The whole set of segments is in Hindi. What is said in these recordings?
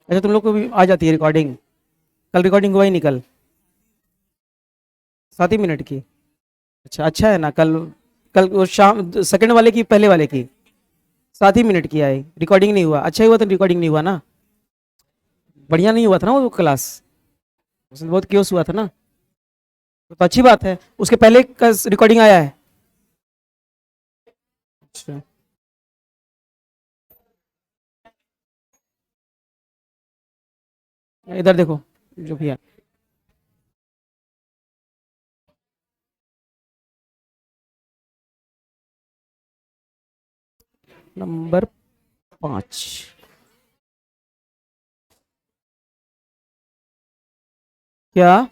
अच्छा, तुम लोग को भी आ जाती है रिकॉर्डिंग? कल रिकॉर्डिंग हुआ ही नहीं कल? 7 ही मिनट की? अच्छा, अच्छा है ना। कल कल वो शाम सेकंड वाले की, पहले वाले की 7 ही मिनट की आई, रिकॉर्डिंग नहीं हुआ। अच्छा ही हुआ तो रिकॉर्डिंग नहीं हुआ ना। बढ़िया नहीं हुआ था ना वो क्लास, उसमें बहुत क्योस हुआ था ना। तो अच्छी बात है, उसके पहले का रिकॉर्डिंग आया है। अच्छा, इधर देखो, जो भी है। नंबर 5। क्या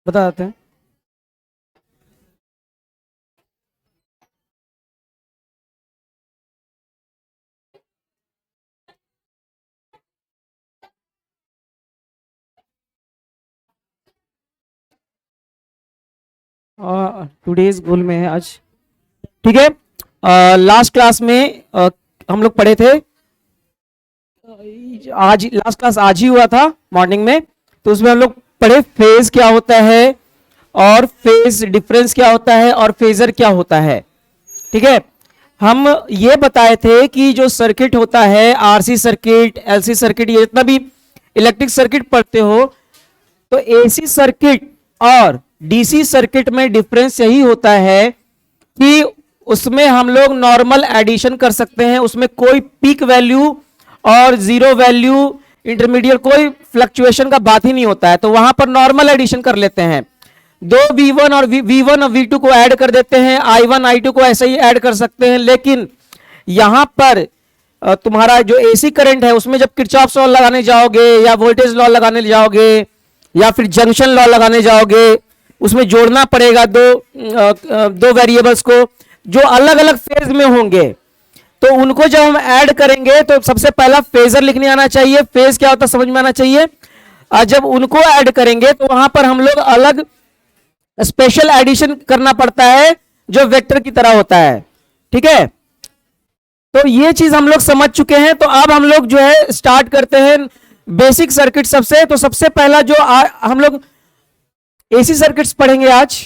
बताते हैं? टुडेज गोल में है आज। ठीक है। लास्ट क्लास में हम लोग पढ़े थे, आज लास्ट क्लास आज ही हुआ था मॉर्निंग में। तो उसमें हम लोग पढ़े फेज क्या होता है, और फेज डिफरेंस क्या होता है, और फेजर क्या होता है। ठीक है। हम ये बताए थे कि जो सर्किट होता है, आरसी सर्किट, एलसी सर्किट, ये जितना भी इलेक्ट्रिक सर्किट पढ़ते हो, तो एसी सर्किट और डीसी सर्किट में डिफरेंस यही होता है कि उसमें हम लोग नॉर्मल एडिशन कर सकते हैं, उसमें कोई पीक वैल्यू और जीरो वैल्यू, इंटरमीडिएट, कोई फ्लक्चुएशन का बात ही नहीं होता है। तो वहां पर नॉर्मल एडिशन कर लेते हैं, दो V1 और V1 और V2 को ऐड कर देते हैं, I1 I2 को ऐसे ही ऐड कर सकते हैं। लेकिन यहां पर तुम्हारा जो एसी करंट है, उसमें जब किरचॉफ लॉ लगाने जाओगे, या वोल्टेज लॉ लगाने जाओगे, या फिर जंक्शन लॉ लगाने जाओगे, उसमें जोड़ना पड़ेगा दो वेरिएबल्स को जो अलग अलग फेज में होंगे। तो उनको जब हम ऐड करेंगे तो सबसे पहला फेजर लिखने आना चाहिए, फेज क्या होता है समझ में आना चाहिए। और जब उनको ऐड करेंगे तो वहां पर हम लोग अलग स्पेशल एडिशन करना पड़ता है, जो वेक्टर की तरह होता है। ठीक है। तो ये चीज हम लोग समझ चुके हैं। तो अब हम लोग जो है स्टार्ट करते हैं बेसिक सर्किट सबसे। तो सबसे पहला जो हम लोग एसी सर्किट्स पढ़ेंगे आज।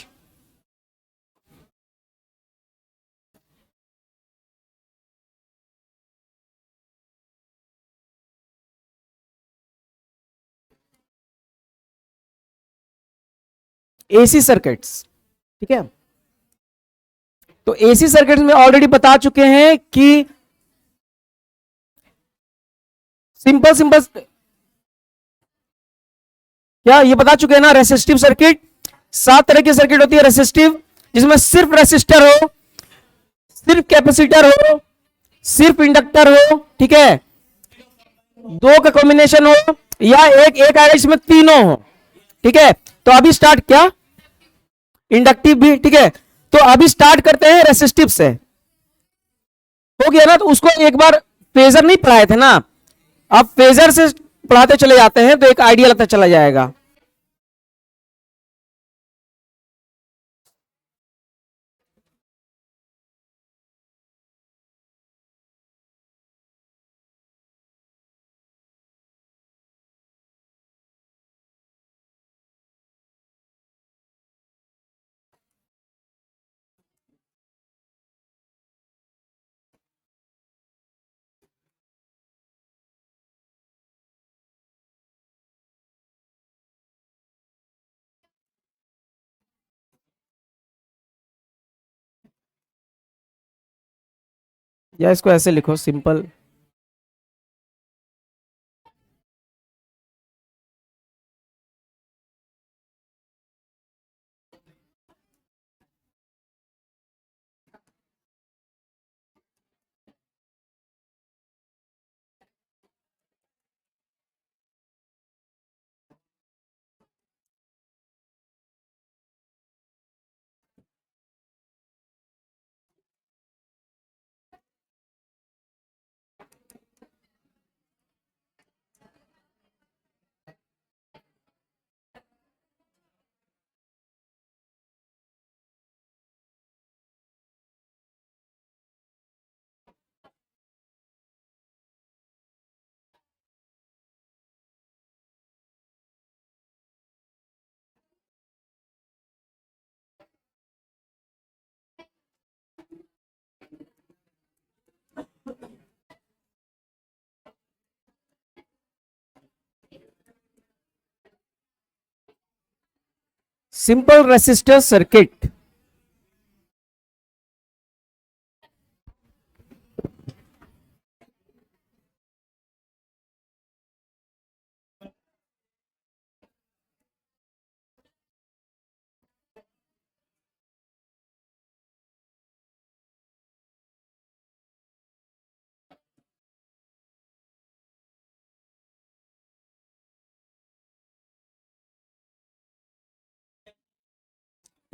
AC circuits. ठीक है। तो एसी सर्किट्स में ऑलरेडी बता चुके हैं कि सिंपल सिंपल, क्या ये बता चुके हैं ना, रेसिस्टिव सर्किट। 7 तरह की सर्किट होती है रेसिस्टिव, जिसमें सिर्फ रेसिस्टर हो, सिर्फ कैपेसिटर हो, सिर्फ इंडक्टर हो। ठीक है। दो का कॉम्बिनेशन हो, या एक एक आएगा इसमें तीनों हो। ठीक है। तो अभी स्टार्ट क्या, इंडक्टिव भी। ठीक है। तो अभी स्टार्ट करते हैं रेसिस्टिव से। हो गया ना, तो उसको एक बार फेजर नहीं पढ़ाए थे ना, अब फेजर से पढ़ाते चले जाते हैं तो एक आइडिया लगता चला जाएगा। या इसको ऐसे लिखो सिंपल। Simple resistor circuit.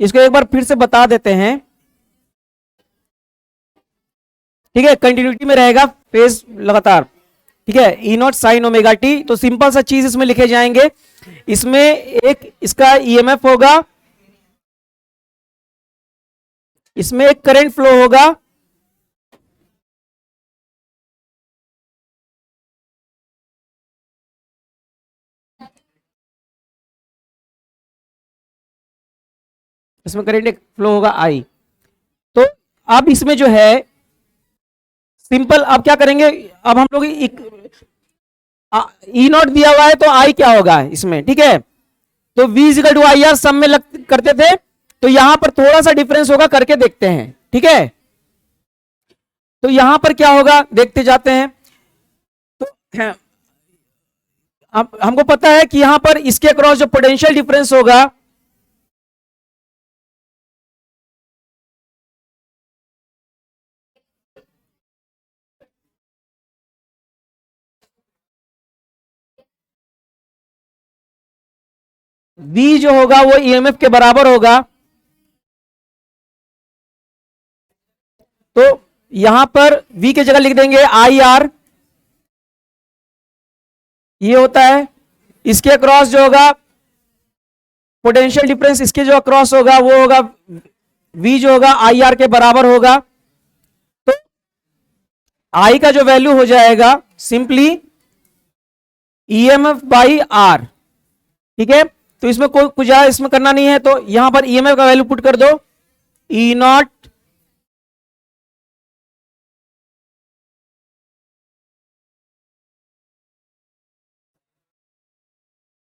इसको एक बार फिर से बता देते हैं, ठीक है, कंटिन्यूटी में रहेगा फेज लगातार, ठीक है, E naught sine omega t. तो सिंपल सा चीज इसमें लिखे जाएंगे, इसमें एक इसका ईएमएफ होगा, इसमें एक करंट फ्लो होगा, इसमें करंट एक फ्लो होगा आई। तो अब इसमें जो है सिंपल, अब क्या करेंगे, अब हम लोग ई नॉट दिया हुआ है तो आई क्या होगा इसमें, ठीक है, तो V equal to I R सब में करते थे, तो यहां पर थोड़ा सा डिफरेंस होगा, करके देखते हैं, ठीक है। तो यहां पर क्या होगा देखते जाते हैं। तो अब हमको पता है कि यहां पर इसके अक्रॉस जो पोटेंशियल डिफरेंस होगा V जो होगा वो ईएमएफ के बराबर होगा। तो यहां पर V की जगह लिख देंगे आई आर, ये होता है, इसके अक्रॉस जो होगा पोटेंशियल डिफरेंस, इसके जो अक्रॉस होगा वो होगा V जो होगा आई आर के बराबर होगा। तो I का जो वैल्यू हो जाएगा सिंपली ईएमएफ बाई आर, ठीक है। तो इसमें कोई कुछ इसमें करना नहीं है, तो यहां पर ईएमएफ का वैल्यू पुट कर दो, E naught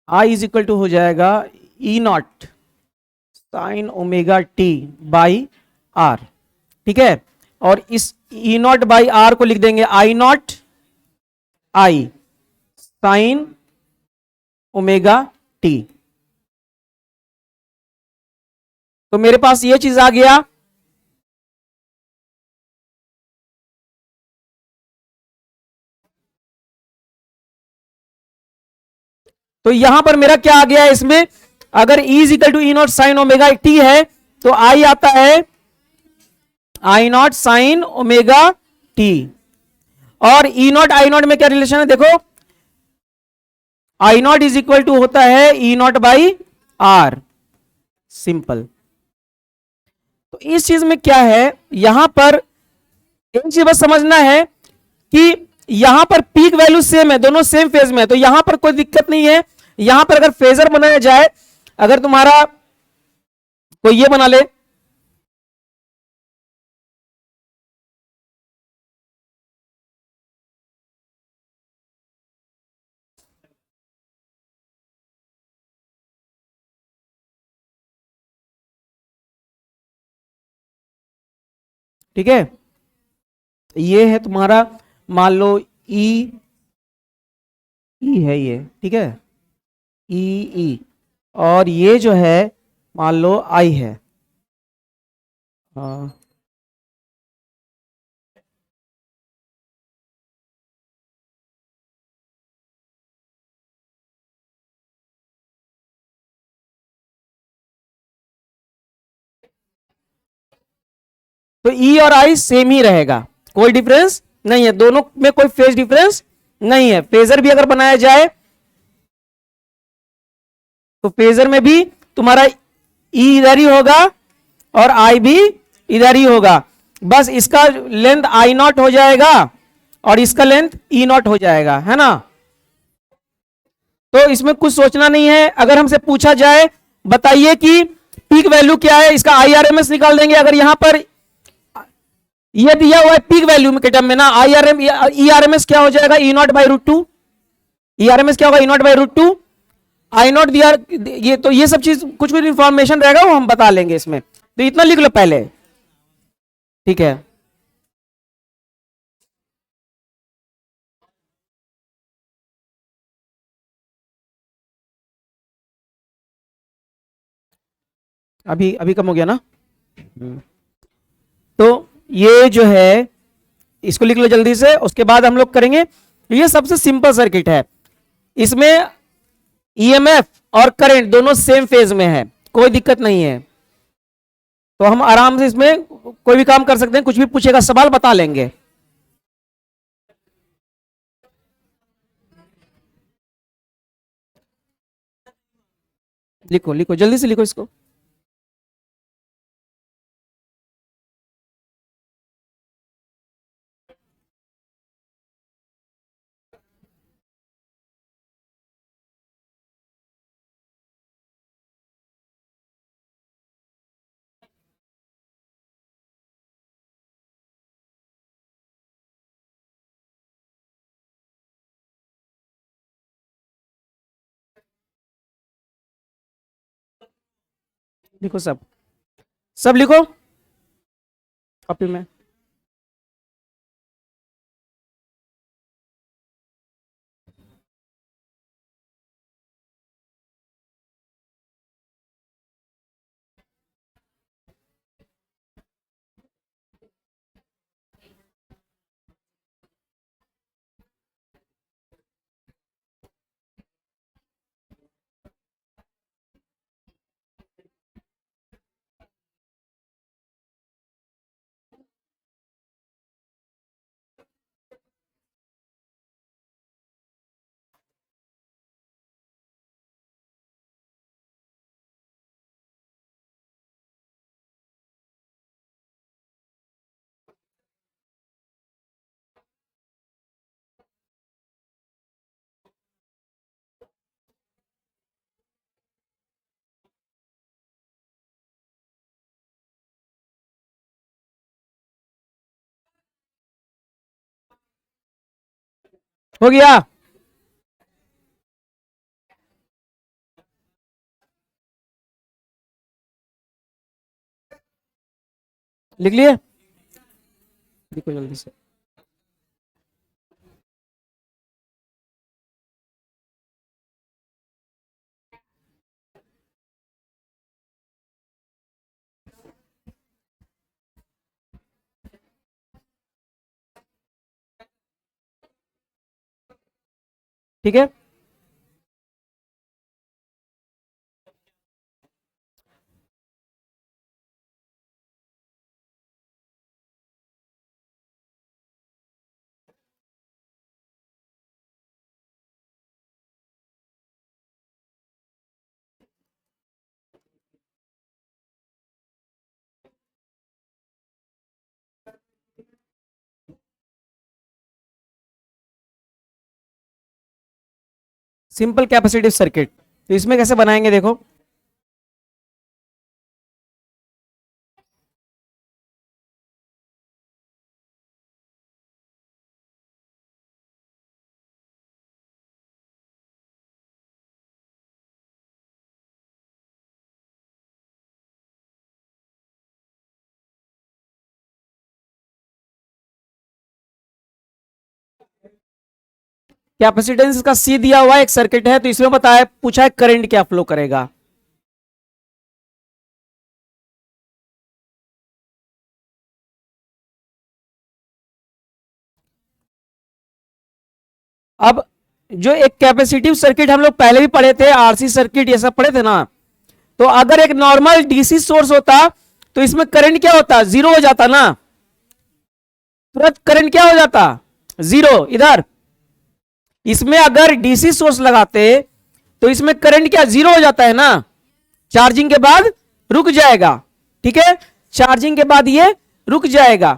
I is equal to हो जाएगा E naught sine omega t by R, ठीक है। और इस ई नॉट बाई आर को लिख देंगे I naught I sine omega t. तो मेरे पास ये चीज आ गया। तो यहां पर मेरा क्या आ गया है इसमें, अगर E is equal to E naught sine omega T है तो I आता है I naught sine omega T. और ई नॉट आई नॉट में क्या रिलेशन है देखो, I naught is equal to होता है E naught by are, simple. तो इस चीज में क्या है, यहां पर एक चीज बस समझना है कि यहां पर पीक वैल्यू सेम है, दोनों सेम फेज में है, तो यहां पर कोई दिक्कत नहीं है। यहां पर अगर फेजर बनाया जाए, अगर तुम्हारा कोई ये बना ले, ठीक है, ये है तुम्हारा, मान लो ई है ये, ठीक है, ई और ये जो है मान लो आई है, तो ई और आई सेम ही रहेगा, कोई डिफरेंस नहीं है, दोनों में कोई फेज डिफरेंस नहीं है। फेजर भी अगर बनाया जाए तो फेजर में भी तुम्हारा ई इधर ही होगा और आई भी इधर ही होगा, बस इसका लेंथ आई नॉट हो जाएगा और इसका लेंथ ई नॉट हो जाएगा, है ना। तो इसमें कुछ सोचना नहीं है। अगर हमसे पूछा जाए बताइए कि पीक वैल्यू क्या है, इसका IRMS निकाल देंगे। अगर यहां पर ये दिया हुआ है पीक वैल्यू के टर्म में ना, IRMS क्या हो जाएगा, E naught by root two, IRMS क्या होगा, E naught by root two. I naught V R, ये तो ये सब चीज कुछ कुछ इंफॉर्मेशन रहेगा वो हम बता लेंगे इसमें, तो इतना लिख लो पहले, ठीक है। अभी अभी कम हो गया ना। तो ये जो है इसको लिख लो जल्दी से, उसके बाद हम लोग करेंगे। ये सबसे सिंपल सर्किट है, इसमें ईएमएफ और करंट दोनों सेम फेज में है, कोई दिक्कत नहीं है, तो हम आराम से इसमें कोई भी काम कर सकते हैं, कुछ भी पूछेगा सवाल बता लेंगे। लिखो लिखो जल्दी से लिखो इसको। लिखो सब, सब लिखो कॉपी में। हो गया, लिख लिए, लिखो जल्दी से। ठीक है, सिंपल कैपेसिटिव सर्किट, तो इसमें कैसे बनाएंगे देखो। कैपेसिटेंस का सी दिया हुआ एक सर्किट है, तो इसमें बताया पूछा है करंट क्या फ्लो करेगा। अब जो एक कैपेसिटिव सर्किट हम लोग पहले भी पढ़े थे, आरसी सर्किट ये सब पढ़े थे ना, तो अगर एक नॉर्मल डीसी सोर्स होता तो इसमें करंट क्या होता, जीरो हो जाता ना, तुरंत करंट क्या हो जाता, जीरो। इधर इसमें अगर डीसी सोर्स लगाते तो इसमें करंट क्या जीरो हो जाता है ना, चार्जिंग के बाद रुक जाएगा, ठीक है, चार्जिंग के बाद ये रुक जाएगा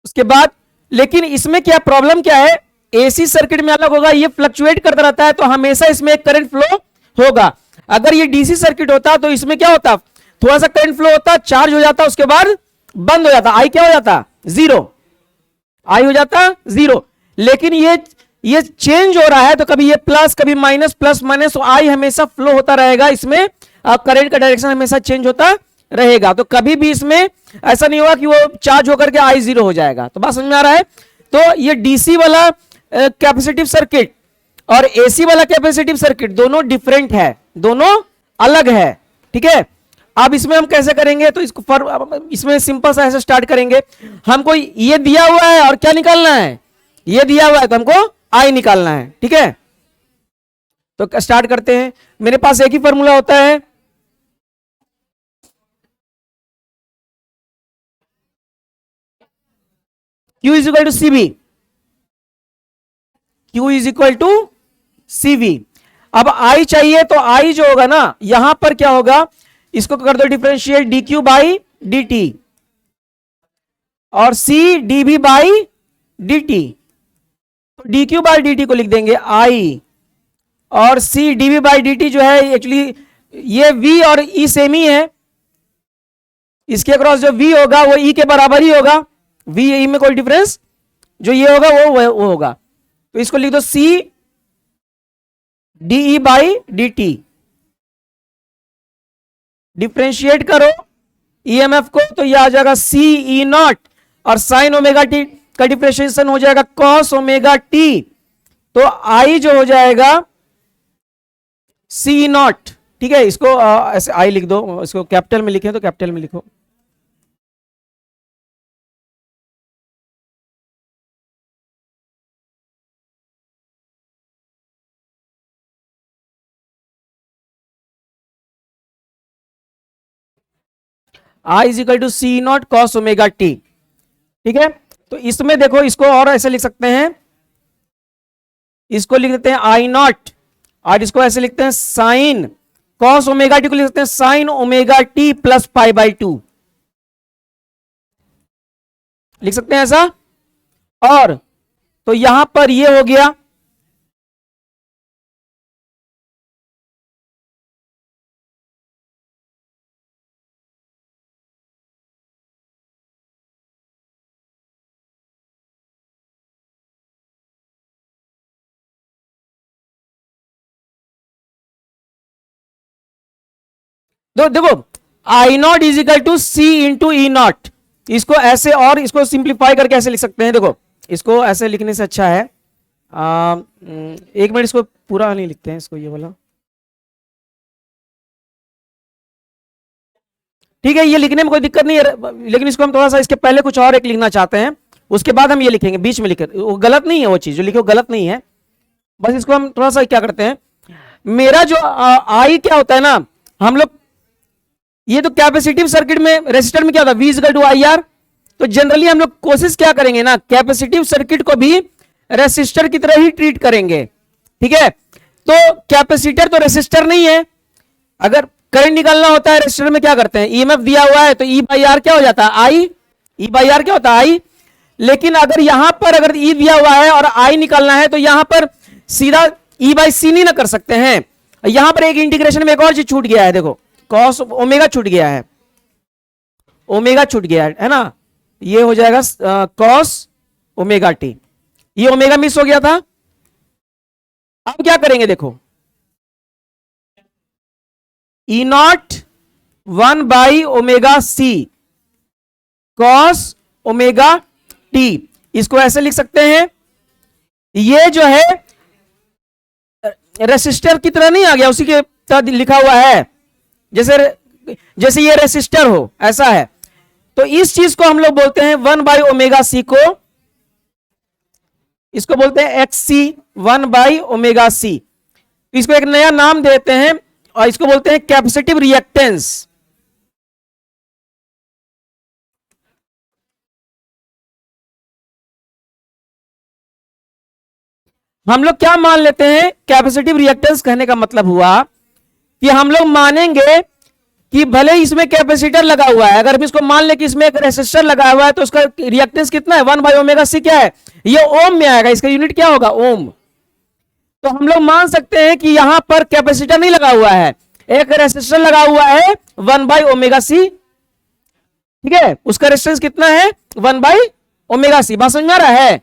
उसके बाद। लेकिन इसमें क्या प्रॉब्लम क्या है, एसी सर्किट में अलग होगा, ये फ्लक्चुएट करता रहता है, तो हमेशा इसमें एक करंट फ्लो होगा। अगर ये डीसी सर्किट होता तो इसमें क्या होता, थोड़ा सा करंट फ्लो होता, चार्ज हो जाता, उसके बाद बंद हो जाता, आई क्या हो जाता, जीरो, आई हो जाता जीरो। लेकिन ये चेंज हो रहा है तो कभी ये प्लस कभी माइनस, प्लस माइनस, तो आई हमेशा फ्लो होता रहेगा इसमें, करंट का डायरेक्शन हमेशा चेंज होता रहेगा। तो कभी भी इसमें ऐसा नहीं होगा कि वो चार्ज होकर के आई जीरो हो जाएगा। तो बात समझ में आ रहा है। तो ये डीसी वाला कैपेसिटिव सर्किट और एसी वाला कैपेसिटिव सर्किट दोनों डिफरेंट है, दोनों अलग है, ठीक है। अब इसमें हम कैसे करेंगे, तो इसमें सिंपल सा ऐसे स्टार्ट करेंगे। हमको ये दिया हुआ है और क्या निकालना है, ये दिया हुआ है तो हमको आई निकालना है, ठीक है। तो स्टार्ट करते हैं। मेरे पास एक ही फॉर्मूला होता है, Q is equal to CV, Q is equal to CV. अब I चाहिए तो I जो होगा ना, यहां पर क्या होगा, इसको कर दो डिफरेंशिएट dq बाई dt और C dv बाई dt। तो dq बाई dt को लिख देंगे I और C dv बाई dt जो है एक्चुअली ये V और E सेम ही है, इसके अक्रॉस जो V होगा वो E के बराबर ही होगा, V E में कोई डिफरेंस जो ये होगा वो होगा। तो इसको लिख दो C dE by dt, differentiate करो ईएमएफ को तो यह आ जाएगा C E नॉट और साइन ओमेगा टी का डिफ्रेंशिएशन हो जाएगा कॉस ओमेगा टी। तो I जो हो जाएगा C नॉट, ठीक है। इसको ऐसे I लिख दो, इसको कैपिटल में लिखे तो कैपिटल में लिखो। I is equal to C naught cos omega T, ठीक है। तो इसमें देखो, इसको और ऐसे लिख सकते हैं, इसको लिख देते हैं आई नॉट और इसको ऐसे लिखते हैं साइन कॉस ओमेगा टी को लिख सकते हैं sign omega t plus pi by 2, लिख सकते हैं ऐसा। और तो यहां पर ये हो गया, देखो I naught is equal to C into E naught, इसको ऐसे और इसको सिंप्लीफाई करके ऐसे लिख सकते हैं। देखो इसको ऐसे लिखने से अच्छा है, एक मिनट, इसको पूरा नहीं लिखते हैं, इसको ये वाला, ठीक है। ये लिखने में कोई दिक्कत नहीं है, लेकिन इसको हम थोड़ा सा इसके पहले कुछ और एक लिखना चाहते हैं, उसके बाद हम ये लिखेंगे, बीच में लिखे वो गलत नहीं है, वो चीज जो लिखे वो गलत नहीं है। बस इसको हम थोड़ा सा क्या करते हैं, मेरा जो आई क्या होता है ना, हम लोग ये तो कैपेसिटिव सर्किट में रेसिस्टर में क्या होता है, V equal to I R. तो जनरली हम लोग कोशिश क्या करेंगे ना, कैपेसिटिव सर्किट को भी रेसिस्टर की तरह ही ट्रीट करेंगे, ठीक है। तो कैपेसिटर तो रेसिस्टर नहीं है, अगर करंट निकालना होता है रेसिस्टर में क्या करते हैं, ईएमएफ दिया हुआ है तो ई बाई आर क्या हो जाता है, आई, ई बाई आर क्या होता है, आई। लेकिन अगर यहां पर अगर ई दिया हुआ है और आई निकालना है तो यहां पर सीधा ई बाई सी नहीं ना कर सकते हैं, यहां पर एक इंटीग्रेशन में एक और चीज छूट गया है, देखो कॉस ओमेगा छूट गया है, ओमेगा छूट गया है ना, ये हो जाएगा कॉस ओमेगा टी, ये ओमेगा मिस हो गया था। अब क्या करेंगे, देखो E naught 1 by omega C cos omega t, इसको ऐसे लिख सकते हैं। ये जो है रेसिस्टर की तरह नहीं आ गया, उसी के तरह लिखा हुआ है, जैसे ये रेसिस्टर हो ऐसा है। तो इस चीज को हम लोग बोलते हैं 1 बाई ओमेगा सी को, इसको बोलते हैं X C, 1 by omega C. इसको एक नया नाम देते हैं और इसको बोलते हैं कैपेसिटिव रिएक्टेंस। हम लोग क्या मान लेते हैं, कैपेसिटिव रिएक्टेंस कहने का मतलब हुआ कि हम लोग मानेंगे कि भले इसमें कैपेसिटर लगा हुआ है, अगर हम इसको मान ले कि इसमें एक रेसिस्टर लगा हुआ है तो उसका रिएक्टेंस कितना है, 1 बाई ओमेगा सी क्या है, ये ओम में आएगा, इसका यूनिट क्या होगा, ओम। तो हम लोग मान सकते हैं कि यहां पर कैपेसिटर नहीं लगा हुआ है, एक रेसिस्टर लगा हुआ है 1 बाई ओमेगा सी, ठीक है, उसका रेजिस्टेंस कितना है 1 बाई ओमेगा सी। बात समझ में आ रहा है,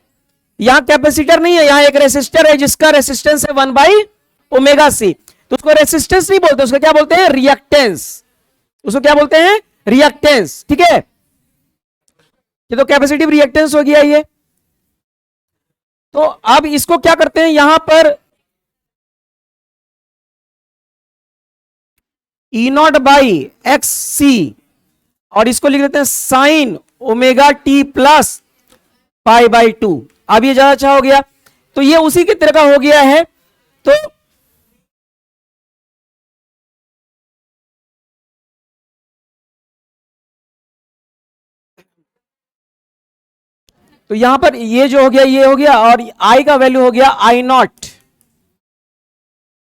यहां कैपेसिटर नहीं है, यहां एक रेसिस्टर है जिसका रेसिस्टेंस है 1/ω/c। तो उसको रेसिस्टेंस नहीं बोलते, उसको क्या बोलते हैं, रिएक्टेंस। उसको क्या बोलते हैं, रिएक्टेंस। ठीक है, ये तो कैपेसिटिव रिएक्टेंस हो गया ये। तो अब इसको क्या करते हैं, यहां पर E0/XC और इसको लिख देते हैं साइन ω/t प्लस π/2। अब ये ज्यादा अच्छा हो गया। तो ये उसी की तरह का हो गया है। तो यहां पर ये जो हो गया ये हो गया, और I का वैल्यू हो गया I0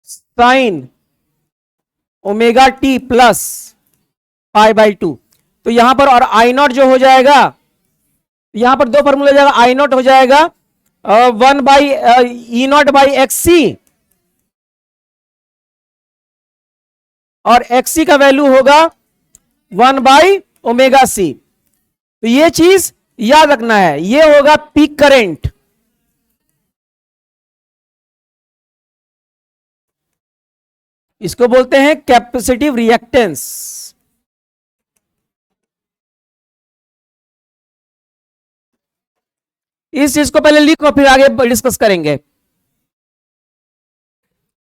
साइन ω/t प्लस π/2। तो यहां पर और I0 जो हो जाएगा, यहां पर दो फॉर्मूला हो जाएगा, I0 हो जाएगा 1/E0/XC और XC का वैल्यू होगा 1/ω/c। तो ये चीज याद रखना है, ये होगा पीक करंट। इसको बोलते हैं कैपेसिटिव रिएक्टेंस। इस चीज को पहले लिखो, फिर आगे डिस्कस करेंगे।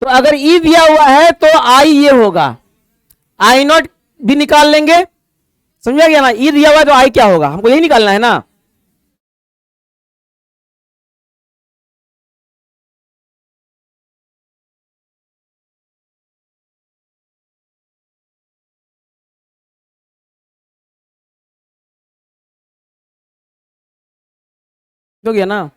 तो अगर ई दिया हुआ है तो आई ये होगा, I0 भी निकाल लेंगे, समझा गया ना। ई दिया हुआ है तो आई क्या होगा, हमको यही निकालना है ना। हो गया ना।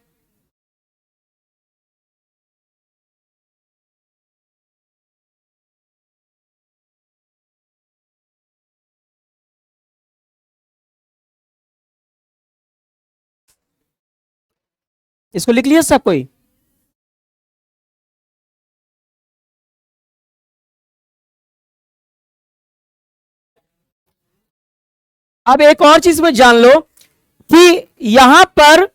इसको लिख लिया सब कोई। अब एक और चीज में जान लो कि यहां पर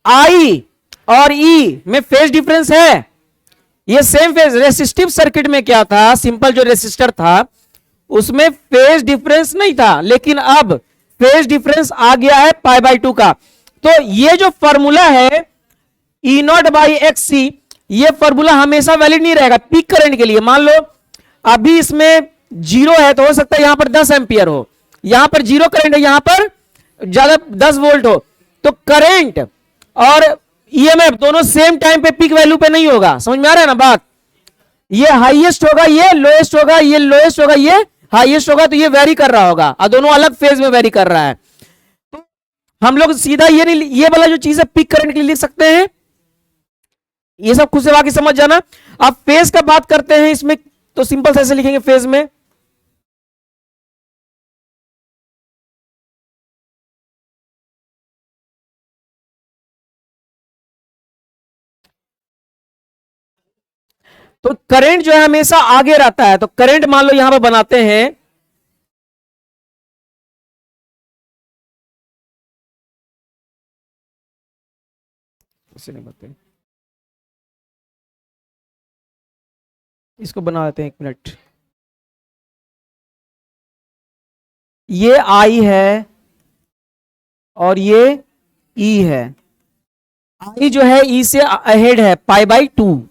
I और E में फेज डिफरेंस है। ये सेम फेज, रेसिस्टिव सर्किट में क्या था, सिंपल जो रेसिस्टर था उसमें फेज डिफरेंस नहीं था, लेकिन अब फेज डिफरेंस आ गया है π/2 का। तो ये जो फॉर्मूला है E0/XC, ये फॉर्मूला हमेशा वैलिड नहीं रहेगा पीक करंट के लिए। मान लो अभी इसमें 0 है तो हो सकता है यहां पर 10 एंपियर हो, यहां पर 0 करंट है, यहां पर ज्यादा 10 वोल्ट हो। तो करंट और ईएमएफ दोनों सेम टाइम पे पीक वैल्यू पे नहीं होगा। समझ में आ रहा है ना बात। ये हाईएस्ट होगा, ये लोएस्ट होगा, ये लोएस्ट होगा, ये हाईएस्ट होगा। तो ये वेरी कर रहा होगा और दोनों अलग फेज में वेरी कर रहा है। तो हम लोग सीधा ये नहीं, ये वाला जो चीज है पीक करंट के लिए लिख सकते हैं। ये सब खुद से बाकी समझ जाना। अब फेज का बात करते हैं इसमें, तो सिंपल से ऐसे लिखेंगे फेज में तो करंट जो है हमेशा आगे रहता है। तो करंट मान लो यहां पर बनाते हैं, इसे नहीं बताते, इसको बना देते हैं, 1 मिनट। ये I है और ये E है। I जो है E से अहेड है π/2।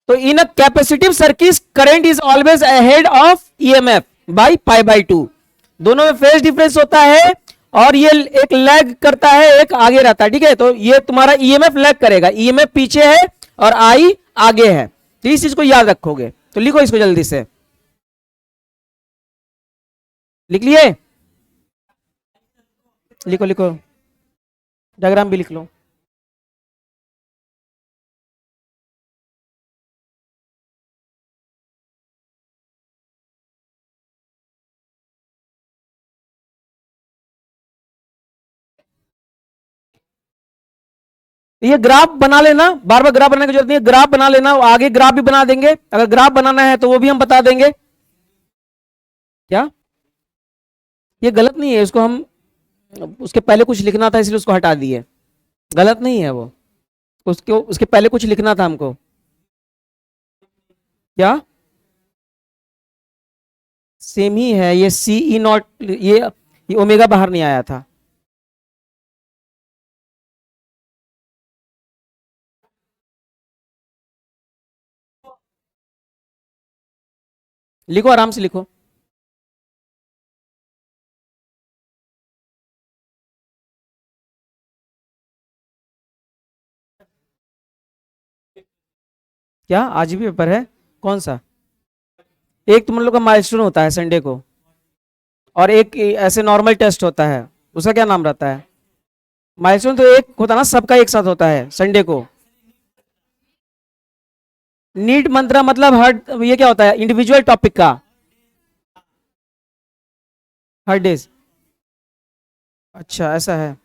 तो in a capacitive circuit current is always ahead of EMF by π/2। दोनों में फेज डिफरेंस होता है और ये एक लैग करता है, एक आगे रहता है। ठीक है, तो ये तुम्हारा ईएमएफ लैग करेगा, ईएमएफ पीछे है और I आगे है। तो इस चीज को याद रखोगे। तो लिखो इसको जल्दी से, लिख लिए, लिखो लिखो, डायग्राम भी लिख लो। ये ग्राफ बना लेना, बार बार ग्राफ बनाने की जरूरत नहीं है, ग्राफ बना लेना। आगे ग्राफ भी बना देंगे, अगर ग्राफ बनाना है तो वो भी हम बता देंगे। क्या ये गलत नहीं है, इसको हम उसके पहले कुछ लिखना था इसलिए उसको हटा दिए। गलत नहीं है वो, उसके पहले कुछ लिखना था हमको। क्या सेम ही है, ये सी ई नॉट, ये ओमेगा बाहर नहीं आया था। लिखो, आराम से लिखो। क्या आज भी पेपर है? कौन सा? एक तुम लोग का माइलस्टोन होता है संडे को, और एक ऐसे नॉर्मल टेस्ट होता है, उसका क्या नाम रहता है? माइलस्टोन तो एक होता है ना, सबका एक साथ होता है संडे को। नीट मंत्रा मतलब हर, ये क्या होता है? इंडिविजुअल टॉपिक का, हर डेज। अच्छा ऐसा है।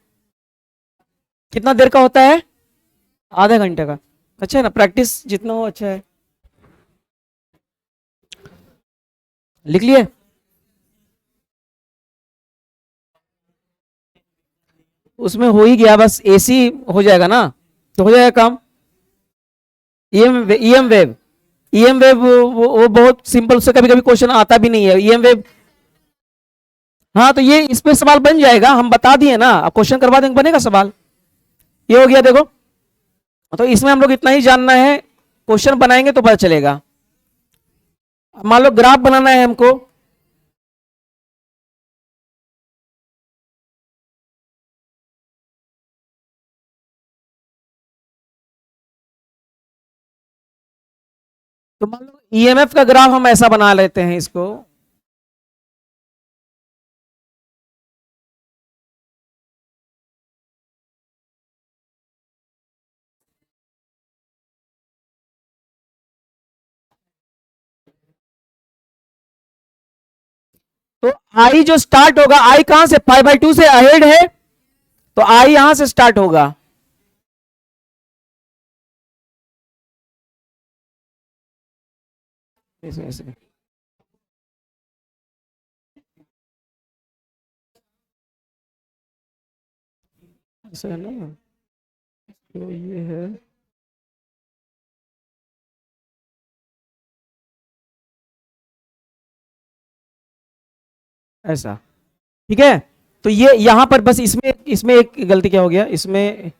कितना देर का होता है? आधा घंटे का। अच्छा है ना, प्रैक्टिस जितना हो अच्छा है। लिख लिए? उसमें हो ही गया, बस एसी हो जाएगा ना तो हो जाएगा काम। ईएम वेव, ईएम वेव वो बहुत सिंपल, उससे कभी कभी क्वेश्चन आता भी नहीं है ईएम वेव। हाँ तो ये इस पे सवाल बन जाएगा, हम बता दिए ना, अब क्वेश्चन करवा देंगे, बनेगा सवाल। ये हो गया देखो। तो इसमें हम लोग इतना ही जानना है, क्वेश्चन बनाएंगे तो पता चलेगा। मान लो ग्राफ बनाना है हमको, तो मान लो ईएमएफ का ग्राफ हम ऐसा बना लेते हैं इसको। तो आई जो स्टार्ट होगा, आई कहां से? 5/2 से अहेड है, तो आई यहां से स्टार्ट होगा। ऐसे ऐसे ऐसे है ना, तो ये है ऐसा, ठीक है। तो ये यहां पर बस इसमें इसमें एक गलती क्या हो गया इसमें,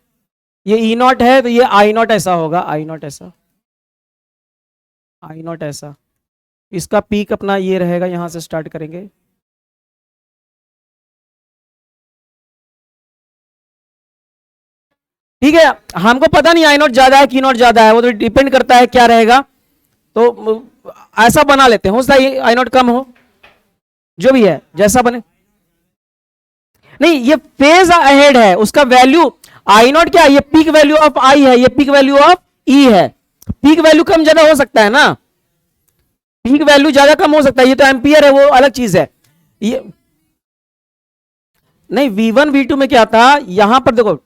ये ई नॉट है तो ये आई नॉट ऐसा होगा, आई नॉट ऐसा, आई नॉट ऐसा। इसका पीक अपना ये रहेगा, यहां से स्टार्ट करेंगे। ठीक है, हमको पता नहीं आई नॉट ज्यादा है की नॉट ज्यादा है, वो तो डिपेंड करता है क्या रहेगा। तो ऐसा बना लेते हैं, हो सकता है आई नॉट कम हो, जो भी है जैसा बने। नहीं, ये फेज अहेड है, उसका वैल्यू आई नॉट क्या है? ये पीक वैल्यू ऑफ आई है, ये पीक वैल्यू ऑफ ई है। पीक वैल्यू कम ज्यादा हो सकता है ना, पीक वैल्यू ज्यादा कम हो सकता है, ये तो एम्पियर है, वो अलग चीज है। ये नहीं, V1 V2 में क्या था, यहां पर देखो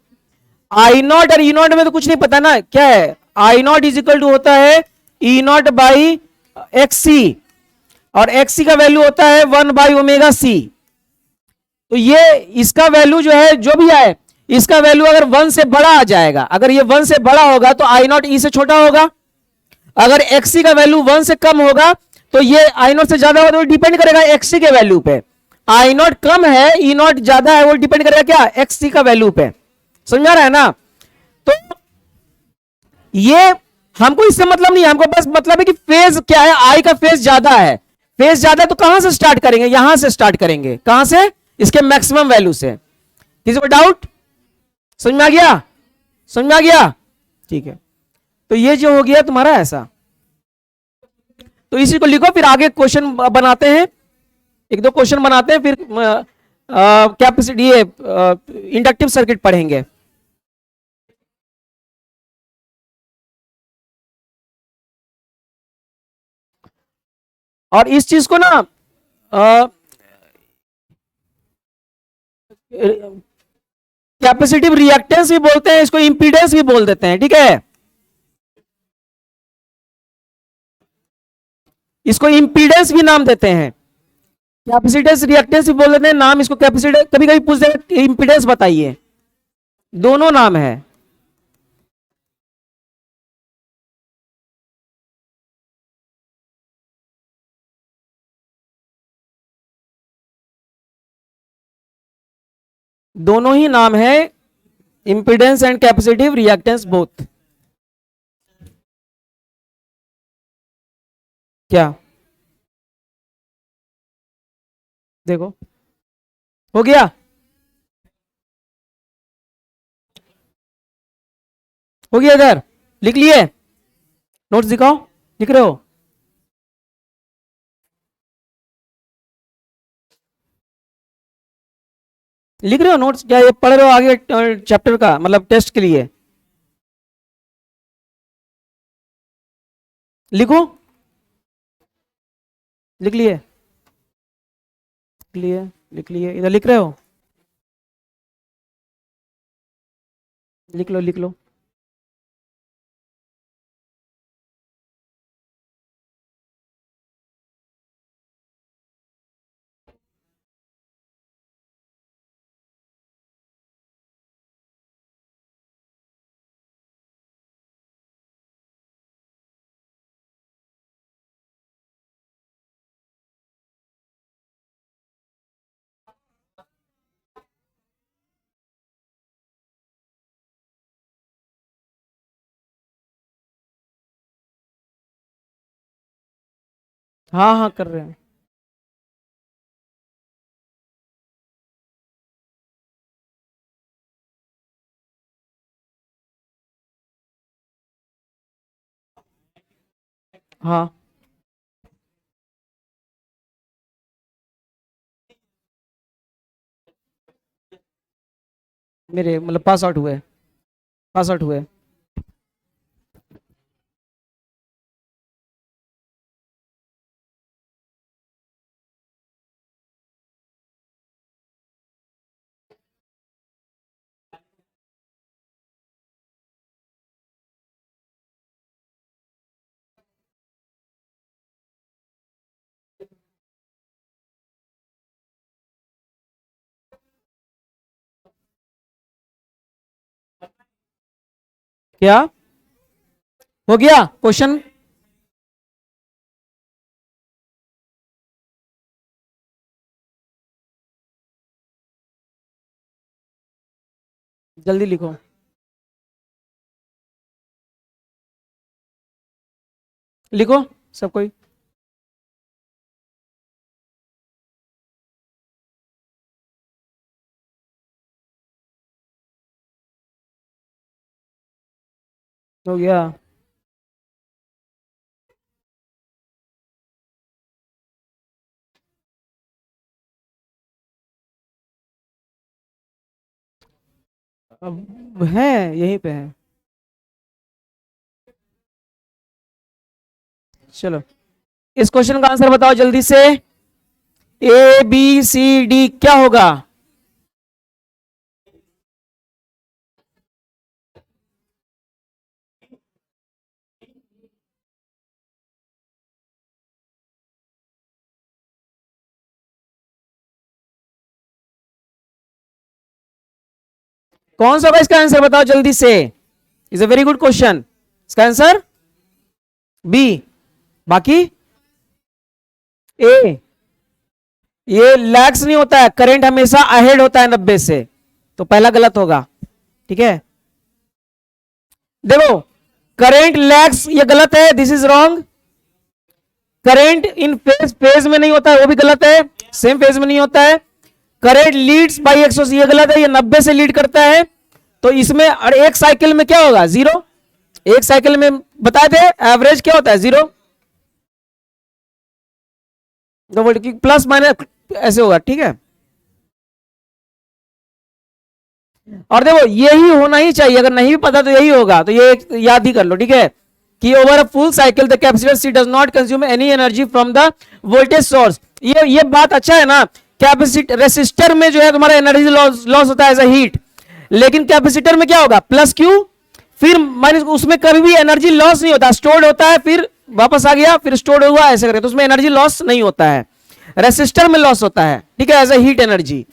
आई नॉट और ई नॉट में तो कुछ नहीं पता ना क्या है। I naught is equal to होता है ई नॉट बाई एक्स सी, और एक्स सी का वैल्यू होता है 1/ω/c। तो ये इसका वैल्यू जो है जो भी आए, इसका वैल्यू अगर 1 से बड़ा आ जाएगा, अगर ये 1 से बड़ा होगा तो आई नॉट ई से छोटा होगा। अगर एक्सी का वैल्यू 1 से कम होगा तो ये आई नॉट से ज्यादा होगा, तो डिपेंड करेगा एक्सी के वैल्यू पे। आई नॉट कम है, ई नॉट ज्यादा है, वो डिपेंड करेगा क्या? एक्सी का वैल्यू पे। समझा रहा है ना? तो ये हमको इससे मतलब नहीं है, हमको बस मतलब है कि फेज क्या है, आई का फेज ज्यादा है। फेज ज्यादा है तो कहां से स्टार्ट करेंगे? यहां से स्टार्ट करेंगे। कहां से? इसके मैक्सिमम वैल्यू से। किसी को डाउट? समझ में आ गया? समझ में आ गया? ठीक है, तो ये जो हो गया तुम्हारा ऐसा, तो इसी को लिखो, फिर आगे क्वेश्चन बनाते हैं, एक दो क्वेश्चन बनाते हैं, फिर कैपेसिटी ये इंडक्टिव सर्किट पढ़ेंगे। और इस चीज को ना कैपेसिटिव रिएक्टेंस भी बोलते हैं, इसको इंपीडेंस भी बोल देते हैं, ठीक है। इसको इंपीडेंस भी नाम देते हैं। कैपेसिटेंस रिएक्टेंस भी बोल देते हैं नाम इसको, कैपेसिटर कभी कभी पूछ देगा इंपिडेंस बताइए, दोनों नाम है। दोनों ही नाम है, impedance and capacitive reactance both. क्या देखो हो गया, हो गया इधर, लिख लिए, नोट्स दिखाओ, लिख रहे हो? लिख रहे हो नोट्स, क्या ये पढ़ रहे हो आगे चैप्टर का, मतलब टेस्ट के लिए? लिखो, लिख लिए, लिख लिए, लिख लिए, इधर लिख रहे हो? लिख लो, लिख लो। हाँ हाँ कर रहे हैं। हाँ मेरे मतलब पास आउट हुए, पास आउट हुए। क्या हो गया क्वेश्चन? जल्दी लिखो। लिखो सब कोई। हो गया। अब है, यहीं पे है। चलो इस क्वेश्चन का आंसर बताओ जल्दी से। ए बी सी डी क्या होगा? कौन सा होगा इसका आंसर बताओ जल्दी से। Is a very good question. इसका आंसर बी। बाकी ए। ये लैग्स नहीं होता है, करंट हमेशा अहेड होता है 90 से, तो पहला गलत होगा। ठीक है, देखो करंट लैग्स ये गलत है, this is wrong. Current in phase, phase में नहीं होता है, वो भी गलत है, सेम फेज में नहीं होता है। करंट लीड्स बाई 180, ये गलत है, ये 90 से लीड करता है। तो इसमें और एक साइकिल में क्या होगा? जीरो। एक साइकिल में बता दे एवरेज क्या होता है? जीरो। दो वोल्ट की प्लस माइनस ऐसे होगा। ठीक है, और देखो यही होना ही चाहिए, अगर नहीं भी पता तो यही होगा, तो ये याद ही कर लो। ठीक है, कि over a full cycle the capacitor C does not consume any energy from the voltage source. ये बात अच्छा है ना। कैपेसिटर रेसिस्टर में जो है तुम्हारा एनर्जी लॉस होता है एज अ हीट, लेकिन कैपेसिटर में क्या होगा? प्लस क्यू फिर माइनस, उसमें कभी भी एनर्जी लॉस नहीं होता, स्टोर्ड होता है फिर वापस आ गया, फिर स्टोर्ड हुआ, ऐसे करके, तो उसमें एनर्जी लॉस नहीं होता है। रेसिस्टर में लॉस होता है, ठीक है, एज ए हीट एनर्जी।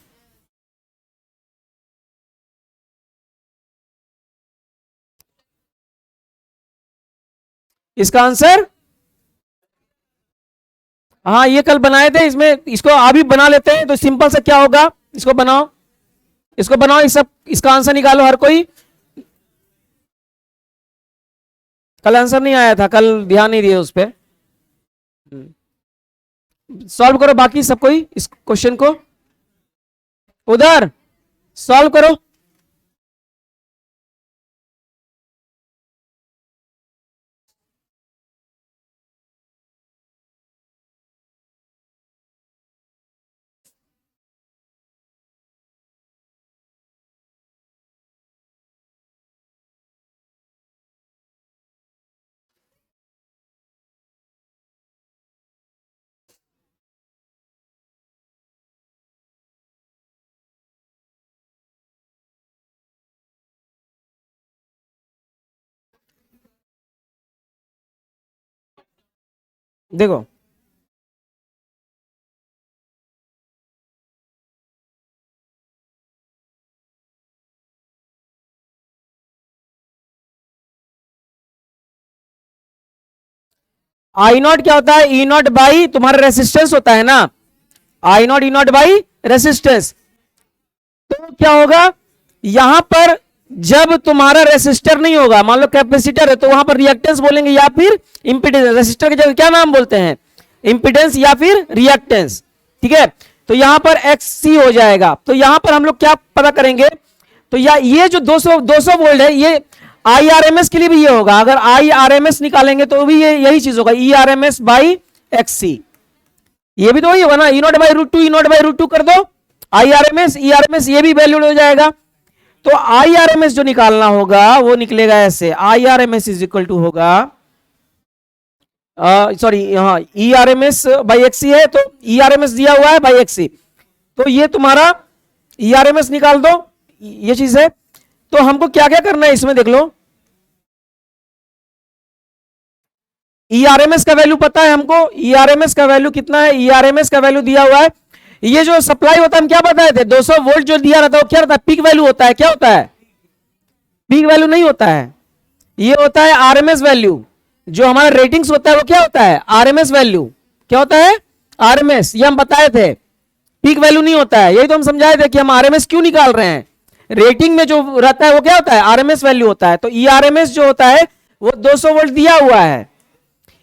इसका आंसर, हाँ ये कल बनाए थे, इसमें इसको अभी बना लेते हैं। तो सिंपल से क्या होगा, इसको बनाओ, इसको बनाओ, इस सब इसका आंसर निकालो हर कोई। कल आंसर नहीं आया था, कल ध्यान नहीं दिए उस पर। सॉल्व करो बाकी सब कोई इस क्वेश्चन को, उधर सॉल्व करो। देखो आई नॉट क्या होता है, ई नॉट बाई तुम्हारा रेसिस्टेंस होता है ना, I naught E naught by resistance. तो क्या होगा यहां पर, जब तुम्हारा रेसिस्टर नहीं होगा, मान लो कैपेसिटर है, तो वहां पर रिएक्टेंस बोलेंगे या फिर इंपीडेंस। रेसिस्टर की जगह क्या नाम बोलते हैं, इंपीडेंस या फिर रिएक्टेंस, ठीक है। तो यहां पर XC हो जाएगा। तो यहां पर हम लोग क्या पता करेंगे, तो ये जो 200 वोल्ट है, ये IRMS के लिए भी ये होगा। अगर IRMS निकालेंगे तो भी ये यही चीज होगा, ERMS बाई XC। ये भी तो वही होगा ना, E0 by root 2, E0 by root 2 कर दो, IRMS ERMS ये भी वैल्यू हो जाएगा। तो IRMS जो निकालना होगा वो निकलेगा ऐसे, IRMS इज इक्वल टू होगा, सॉरी हाँ ERMS बाई XC है, तो ERMS दिया हुआ है बाई XC, तो ये तुम्हारा ERMS निकाल दो, ये चीज है। तो हमको क्या क्या करना है इसमें देख लो, ERMS का वैल्यू पता है हमको, ERMS का वैल्यू कितना है, ERMS का वैल्यू दिया हुआ है। ये जो सप्लाई होता है हम क्या बताए थे, 200 वोल्ट जो दिया रहता है वो क्या रहता है, पीक वैल्यू होता है। क्या होता है, पीक वैल्यू नहीं होता है, ये होता है RMS वैल्यू। जो हमारा रेटिंग्स होता है वो क्या होता है, RMS वैल्यू। क्या होता है, RMS, ये हम बताए थे, पीक वैल्यू नहीं होता है। यही तो हम समझाए थे कि हम RMS क्यों निकाल रहे हैं, रेटिंग में जो रहता है वो क्या होता है, RMS वैल्यू होता है। तो ERMS जो होता है वो 200 वोल्ट दिया हुआ है,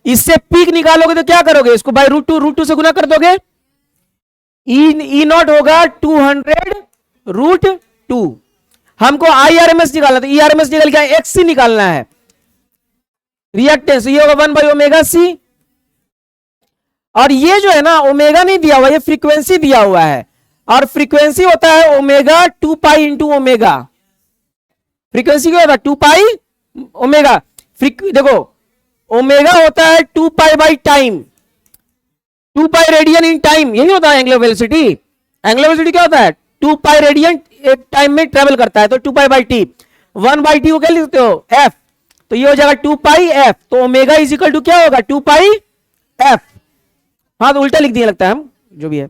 इससे पीक निकालोगे तो क्या करोगे, इसको बाई रूट टू से गुना कर दोगे, ई नॉट होगा 200 रूट 2। हमको IRMS निकालना, तो ERMS निकल गया, XC निकालना है रिएक्टेंस, ये होगा 1 बाई ओमेगा C। और ये जो है ना ओमेगा नहीं दिया हुआ, ये फ्रीक्वेंसी दिया हुआ है, और फ्रीक्वेंसी होता है omega 2 pi into omega. Frequency क्या होता है, 2 पाई ओमेगा। देखो ओमेगा होता है 2 pi by time, 2 pi radian in time, यही होता है एंगुलर वेलोसिटी। एंगुलर वेलोसिटी क्या होता है, 2 पाई रेडियन एक टाइम में ट्रेवल करता है, तो 2 pi by T, 1 by T को क्या लिखते हो, एफ। तो ये हो जाएगा 2 पाई एफ। तो ओमेगा इज इक्वल टू क्या होगा, 2 पाई एफ। हाँ तो उल्टा लिख दिया लगता है हम, जो भी है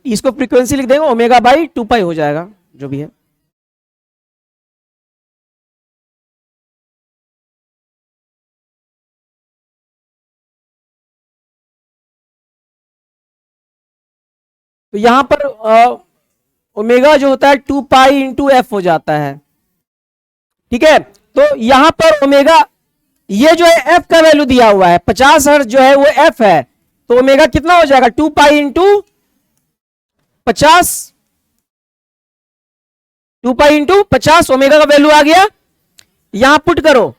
इसको फ्रीक्वेंसी लिख देंगे, ओमेगा बाई 2 पाई हो जाएगा, जो भी है। तो यहां पर ओमेगा जो होता है 2 पाई इंटू एफ हो जाता है, ठीक है। तो यहां पर ओमेगा, ये जो है एफ का वैल्यू दिया हुआ है 50 हर्ट्ज जो है वो एफ है, तो ओमेगा कितना हो जाएगा, 2 pi into 50, 2 pi into 50 omega का वैल्यू आ गया, यहां पुट करो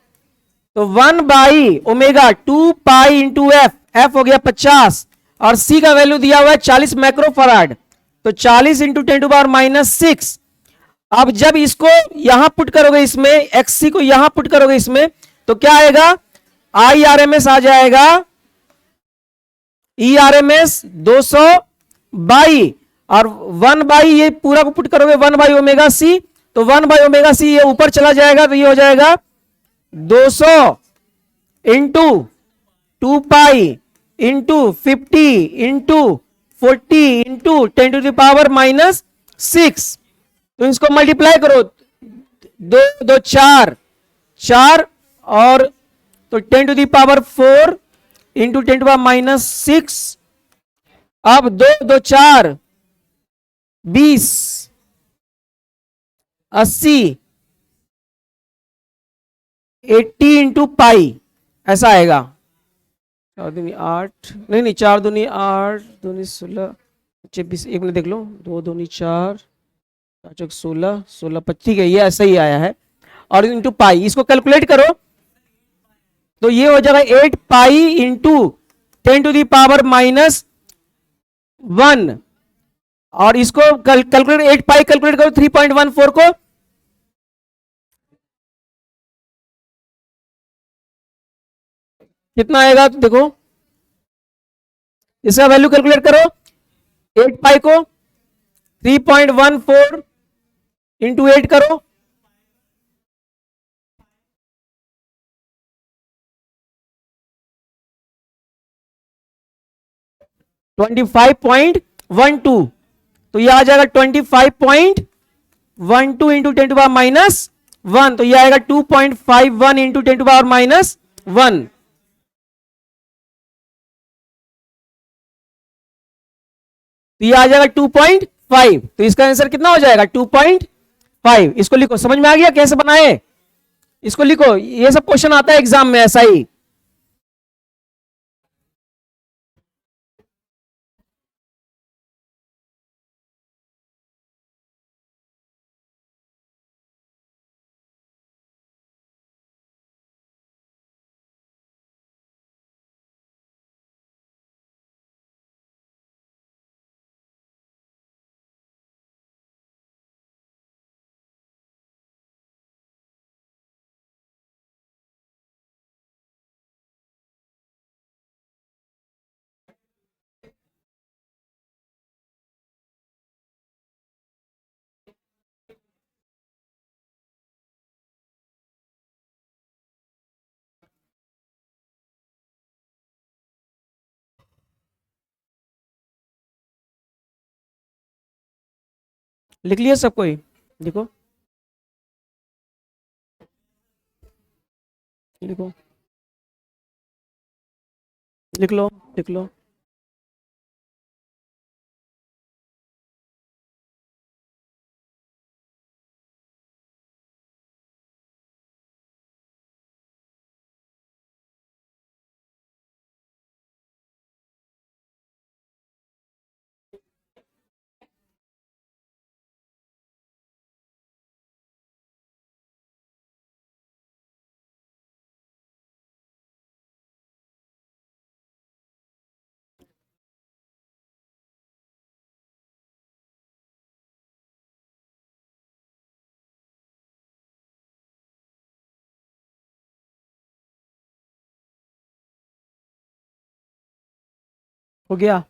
तो 1 by omega 2 pi into F, F हो गया 50, और सी का वैल्यू दिया हुआ है 40 माइक्रोफराड, तो 40 इंटू 10 टू पावर -6। अब जब इसको यहां पुट करोगे, इसमें XC को यहां पुट करोगे इसमें, तो क्या आएगा, IRMS आ जाएगा, ERMS 200 बाई, और 1 बाई ये पूरा को पुट करोगे 1 बाई ओमेगा C, तो 1 बाई ओमेगा C ये ऊपर चला जाएगा, तो ये हो जाएगा 200 into 2 pi into 50 into 40 into 10⁻⁻6। तो इसको मल्टीप्लाई करो, 2 2 4 4 और तो 10⁻4 इंटू 10⁻6। अब 2 2 4 20 80 80 इंटू पाई ऐसा आएगा। 4 दूनी 8, नहीं 4 दूनी 8 दूनी 16 26, एक मिनट देख लो, 2 दूनी 4 4 16 16 25, है ये ऐसा ही आया है। और इंटू पाई इसको कैलकुलेट करो तो ये हो जाएगा 8 पाई इंटू 10⁻⁻1। और इसको कैलकुलेट 8 पाई कैलकुलेट करो 3.14 को, कितना आएगा तो देखो, इसका वैल्यू कैलकुलेट करो। 8 पाई को 3.14 इंटू 8 करो, 25.12। तो ये आ जाएगा 25.12 इंटू 10⁻⁻1। तो ये आएगा 2.51 इंटू 10⁻⁻1। तो ये आ जाएगा 2.5। तो इसका आंसर कितना हो जाएगा 2.5। इसको लिखो, समझ में आ गया कैसे बनाए, इसको लिखो, ये सब क्वेश्चन आता है एग्जाम में ऐसा ही। लिख लिया सब कोई, देखो लिखो, लिख लो लिख लो। हो गया,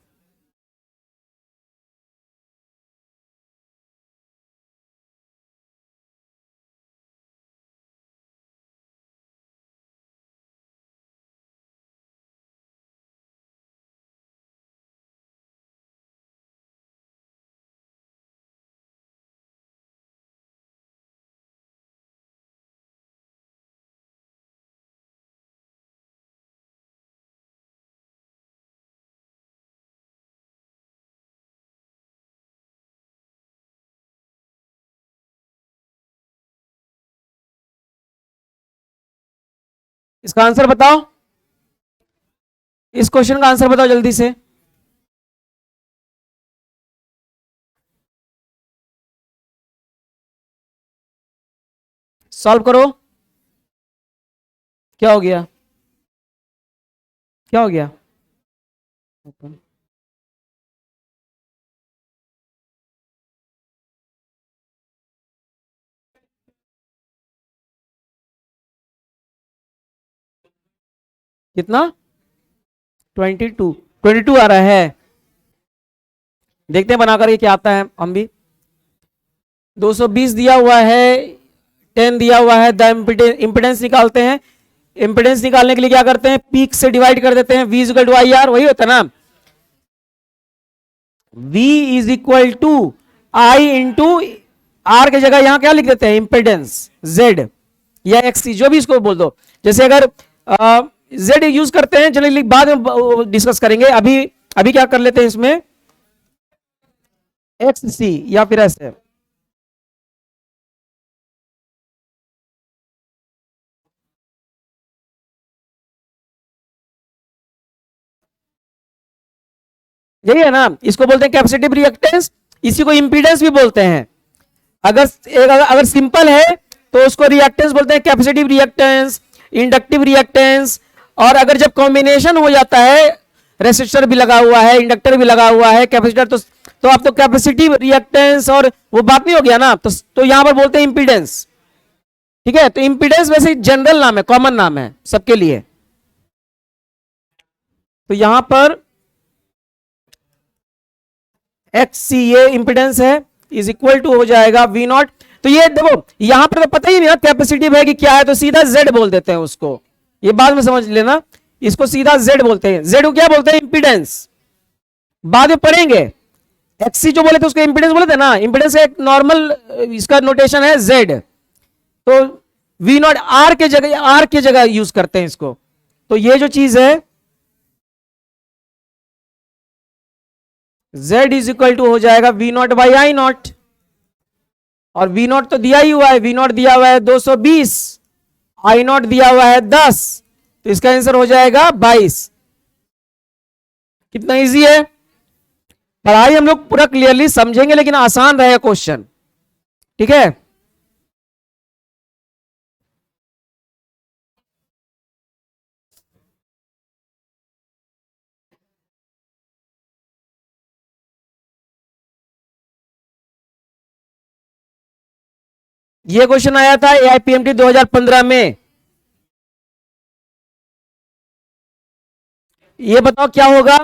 इसका आंसर बताओ, इस क्वेश्चन का आंसर बताओ जल्दी से। सॉल्व करो, क्या हो गया, क्या हो गया, कितना 22 आ रहा है। देखते हैं बनाकर ये क्या आता है, हम भी 220 दिया हुआ है, 10 दिया हुआ है, द इम्पिडेंस निकालते हैं। इंपेडेंस निकालने के लिए क्या करते हैं, पीक से डिवाइड कर देते हैं, V is equal to I R, वही होता है ना, V is equal to I into R की जगह यहां क्या लिख देते हैं, इंपेडेंस Z या XC, जो भी इसको बोल दो। जैसे अगर Z यूज करते हैं जनरली, बाद में डिस्कस करेंगे, अभी अभी क्या कर लेते हैं इसमें, XC या फिर ऐसे। यही है ना, इसको बोलते हैं कैपेसिटिव रिएक्टेंस, इसी को इंपीडेंस भी बोलते हैं। अगर सिंपल है तो उसको रिएक्टेंस बोलते हैं, कैपेसिटिव रिएक्टेंस, इंडक्टिव रिएक्टेंस। और अगर जब कॉम्बिनेशन हो जाता है, रेसिस्टर भी लगा हुआ है, इंडक्टर भी लगा हुआ है, कैपेसिटर, तो आप तो कैपेसिटिव रिएक्टेंस और वो बात नहीं हो गया ना, तो यहां पर बोलते हैं इंपीडेंस। ठीक है, तो इंपीडेंस वैसे जनरल नाम है, कॉमन नाम है सबके लिए। तो यहां पर XC ये इंपीडेंस है, इज इक्वल टू हो जाएगा V नॉट। तो ये देखो यहां पर तो पता ही नहीं ना कैपेसिटिव है कि क्या है, तो सीधा Z बोल देते हैं उसको, ये बाद में समझ लेना, इसको सीधा Z बोलते हैं। Z को क्या बोलते हैं, इंपीडेंस, बाद में पढ़ेंगे। XC जो बोले थे उसको इंपीडेंस बोले थे ना, इंपीडेंस एक नॉर्मल इसका नोटेशन है Z, तो V नॉट R के जगह यूज करते हैं इसको। तो ये जो चीज है Z इज इक्वल टू हो जाएगा V not by I naught, और V नॉट तो दिया ही हुआ है, V नॉट दिया हुआ है 220, आई नॉट दिया हुआ है 10, तो इसका आंसर हो जाएगा 22। कितना इजी है, पढ़ाई हम लोग पूरा क्लियरली समझेंगे, लेकिन आसान रहेगा क्वेश्चन। ठीक है, ये क्वेश्चन आया था AIPMT 2015 में। ये बताओ क्या होगा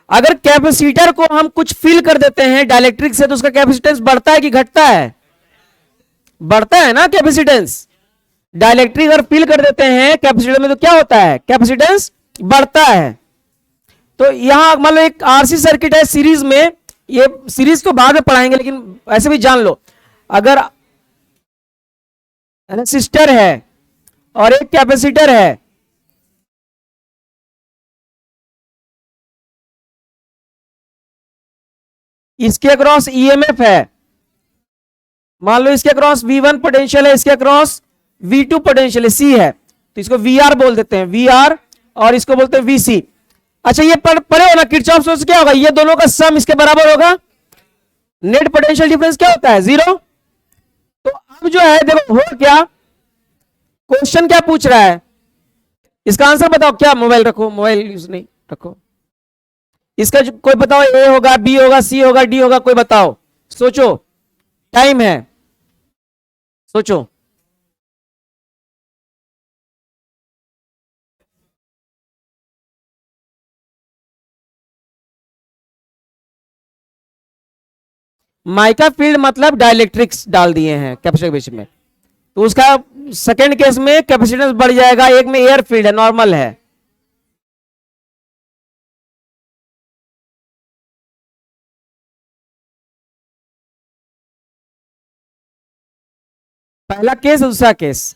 अगर कैपेसिटर को हम कुछ फिल कर देते हैं डाइलेक्ट्रिक से, तो उसका कैपेसिटेंस बढ़ता है कि घटता है, बढ़ता है ना कैपेसिटेंस। डाइलेक्ट्रिक अगर फिल कर देते हैं कैपेसिटर में तो क्या होता है, कैपेसिटेंस बढ़ता है। तो यहां मान लो एक RC सर्किट है सीरीज में, ये सीरीज को बाद में पढ़ाएंगे, लेकिन ऐसे भी जान लो, अगर रेसिस्टर है और एक कैपेसिटर है, इसके अक्रॉस EMF है, मान लो इसके अक्रॉस V1 पोटेंशियल है, इसके अक्रॉस V2 पोटेंशियल है, C है, तो इसको VR बोल देते हैं, VR, और इसको बोलते हैं VC। अच्छा ये पढ़े हो ना किरचॉफ लॉ से, क्या होगा, ये दोनों का सम इसके बराबर होगा, नेट पोटेंशियल डिफरेंस क्या होता है, 0। तो अब जो है देखो हो क्या, क्वेश्चन क्या पूछ रहा है, इसका आंसर बताओ। क्या मोबाइल रखो, मोबाइल यूज नहीं रखो। इसका कोई बताओ, A होगा, B होगा, C होगा, D होगा, कोई बताओ, सोचो, टाइम है, सोचो। माइका फील्ड मतलब डाइलेक्ट्रिक्स डाल दिए हैं कैपेसिटर के बीच में, तो उसका सेकेंड केस में कैपेसिटेंस बढ़ जाएगा, एक में एयर फील्ड है, नॉर्मल है। पहला केस, दूसरा केस।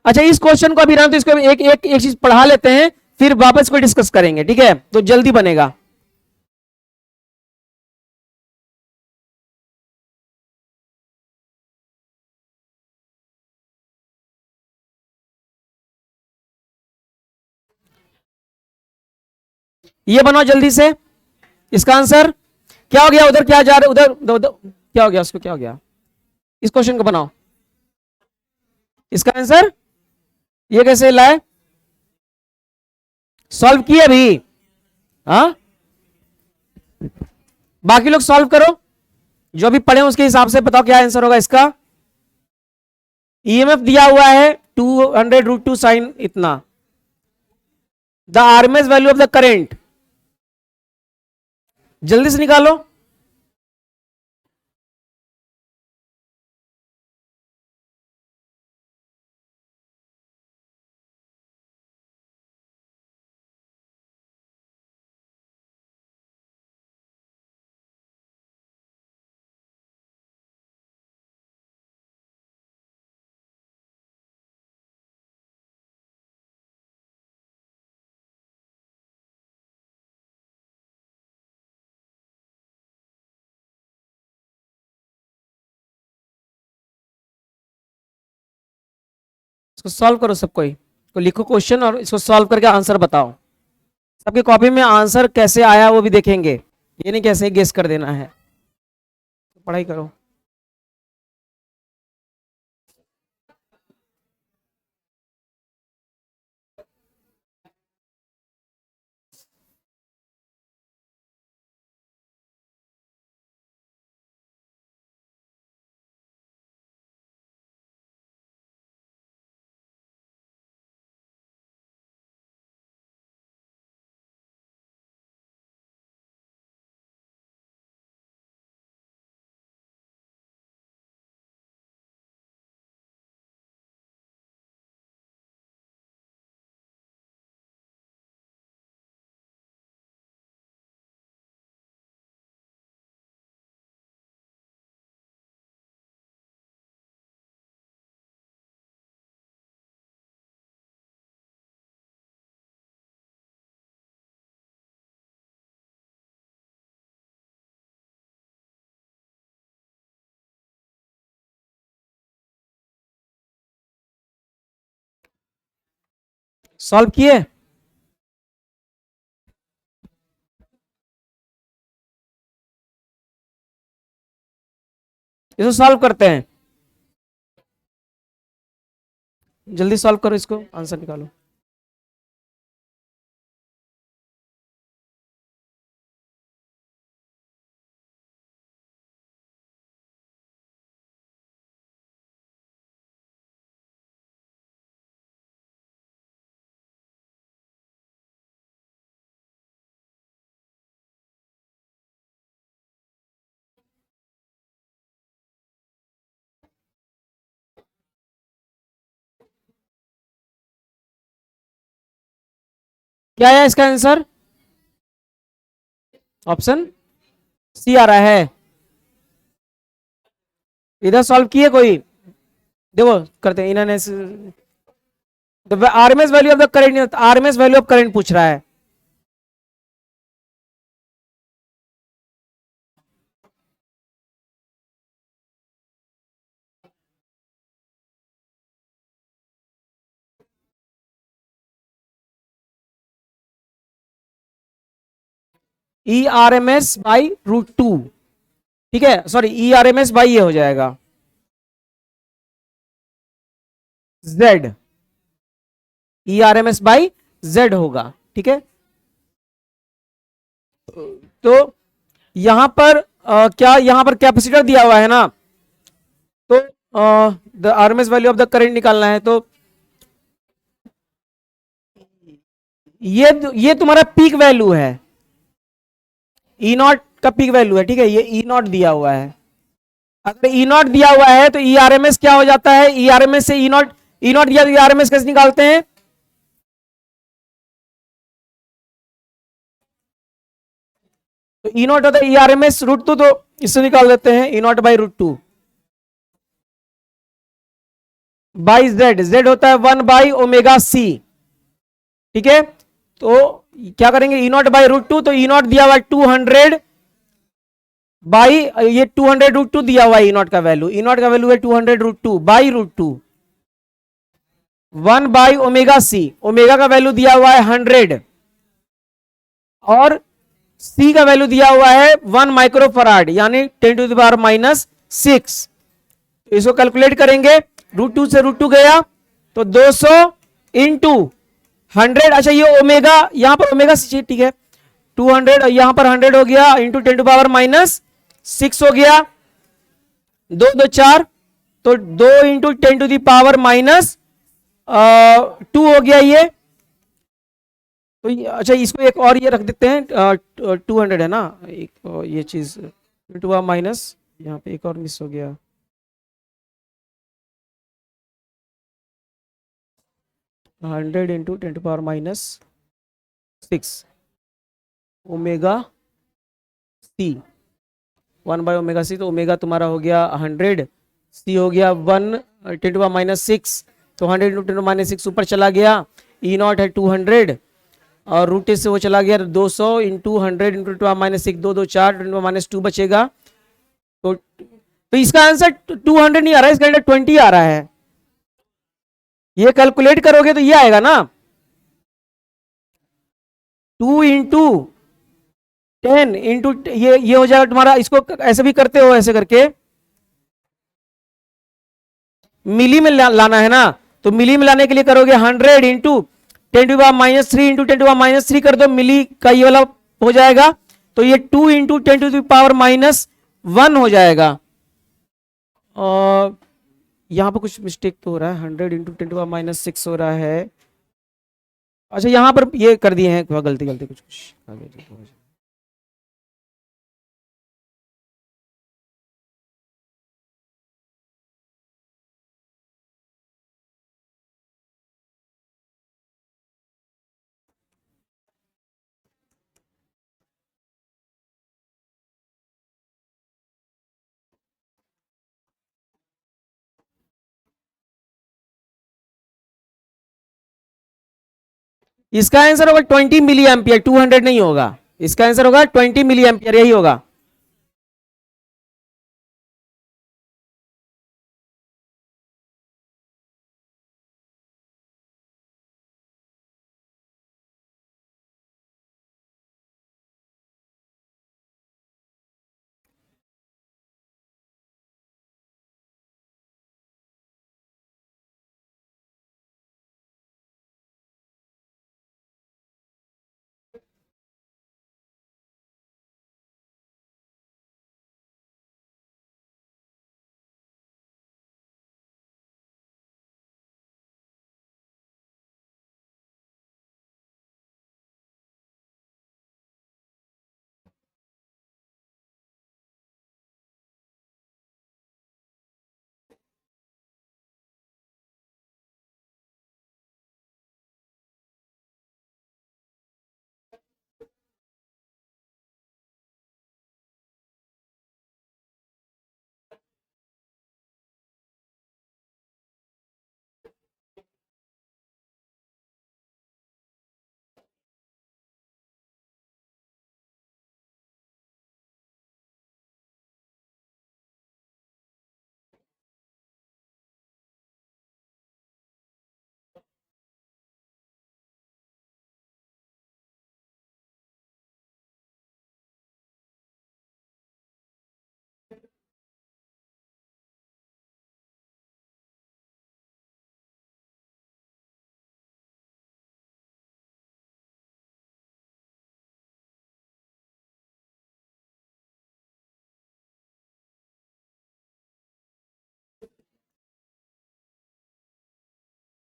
अच्छा इस क्वेश्चन को अभी रहने तो इसको एक एक एक चीज पढ़ा लेते हैं, फिर वापस को डिस्कस करेंगे, ठीक है, तो जल्दी बनेगा। ये बनाओ जल्दी से, इसका आंसर क्या हो गया, उधर क्या जा रहा है, उधर उधर उधर क्या हो गया, उसको क्या हो गया, इस क्वेश्चन को बनाओ, इसका आंसर ये कैसे लाए, सॉल्व किए अभी, हाँ बाकी लोग सॉल्व करो, जो भी पढ़े उसके हिसाब से बताओ क्या आंसर होगा इसका। ईएमएफ दिया हुआ है 200√2 साइन इतना, the RMS value of the current, जल्दी से निकालो। इसको सॉल्व करो सब कोई, तो लिखो क्वेश्चन और इसको सॉल्व करके आंसर बताओ। सबकी कॉपी में आंसर कैसे आया वो भी देखेंगे, ये नहीं कैसे गेस कर देना है। तो पढ़ाई करो। सॉल्व किए? इसको सॉल्व करते हैं, जल्दी सॉल्व करो, इसको आंसर निकालो। क्या है इसका आंसर? ऑप्शन सी आ रहा है। इधर सॉल्व किए कोई? देखो करते हैं इन्होंने, RMS value of the current, RMS value of current पूछ रहा है। E R M S by √2, ठीक है, sorry E R M S by ये हो जाएगा Z, E R M S by Z होगा, ठीक है। तो यहां पर क्या यहां पर कैपेसिटर दिया हुआ है ना, तो the RMS value of the current निकालना है, तो ये तुम्हारा पीक वैल्यू है, ई नॉट का पीक वैल्यू है, ठीक है, ये ई नॉट दिया हुआ है। अगर ई नॉट दिया हुआ है तो ई आर एम एस क्या हो जाता है, ई आर एम एस से ई नॉट दिया तो ई आर एम एस कैसे निकालते हैं? तो ई नॉट होता है ई आर एम एस √2, तो इससे निकाल देते हैं E naught by √2 by Z, Z होता है 1/ω/c, ठीक है। तो क्या करेंगे, ई नॉट बाई √2, तो ई नॉट दिया हुआ 200 बाई ये 200 √2 दिया हुआ है, ई नॉट का वैल्यू, ई नॉट का वैल्यू है 200 √2 बाई √2 1/ω/c, ओमेगा का वैल्यू दिया हुआ है 100 और C का वैल्यू दिया हुआ है 1 माइक्रोफराड यानी 10⁻⁻6। इसको कैलकुलेट करेंगे, √2 से √2 गया तो 200 इंटू 100, अच्छा ये ओमेगा, यहां पर ओमेगा ठीक है, 200 यहां पर 100 हो गया इंटू 10⁻⁻6 हो गया, 2 2 4, तो 2 इंटू 10⁻⁻2 हो गया ये। तो अच्छा इसको एक और ये रख देते हैं, 200 है ना, एक ये चीज माइनस, यहाँ पे एक और मिस हो गया, hundred into 10⁻⁻6 omega C, 1/ω/c, तो ओमेगा तुम्हारा हो गया 100, सी हो गया 1 10⁻⁻6, तो 100 इंटू 10⁻⁻6 ऊपर चला गया, ई नॉट है 200 और √2 से वो चला गया 200 इंटू 100 इंटू 10⁻⁻6, 2 2 4, 10⁻⁻2 बचेगा। तो इसका आंसर 200 नहीं आ रहा है, इसका आंसर 20 आ रहा है। ये कैलकुलेट करोगे तो ये आएगा ना, 2 × 10 ये हो जाएगा तुम्हारा। इसको ऐसे भी करते हो, ऐसे करके मिली में लाना है ना, तो मिली में लाने के लिए करोगे 100 इंटू 10⁻³ इंटू 10⁻³ कर दो, मिली का ये वाला हो जाएगा। तो ये 2 × 10⁻⁻1 हो जाएगा। और यहां पर कुछ मिस्टेक तो हो रहा है, 100 × 10⁻6 हो रहा है। अच्छा यहां पर ये कर दिए हैं, गलती कुछ इसका आंसर होगा 20 मिली एम्पियर, 200 नहीं होगा। इसका आंसर होगा 20 मिली एम्पियर, यही होगा।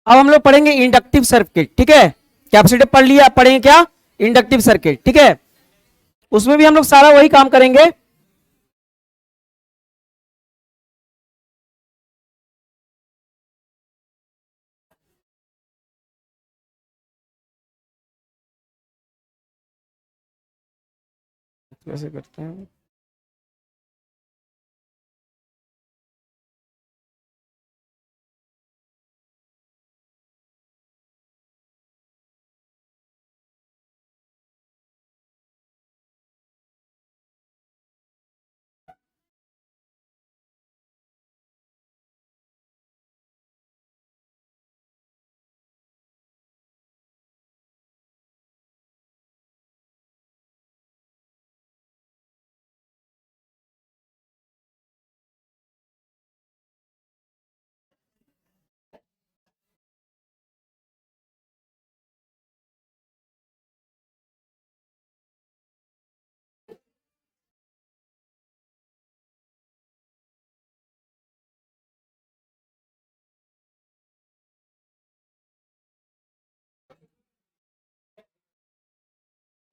अब हम लोग पढ़ेंगे इंडक्टिव सर्किट, ठीक है। कैपेसिटर पढ़ लिया, पढ़ेंगे क्या, इंडक्टिव सर्किट, ठीक है। उसमें भी हम लोग सारा वही काम करेंगे। कैसे करते हैं,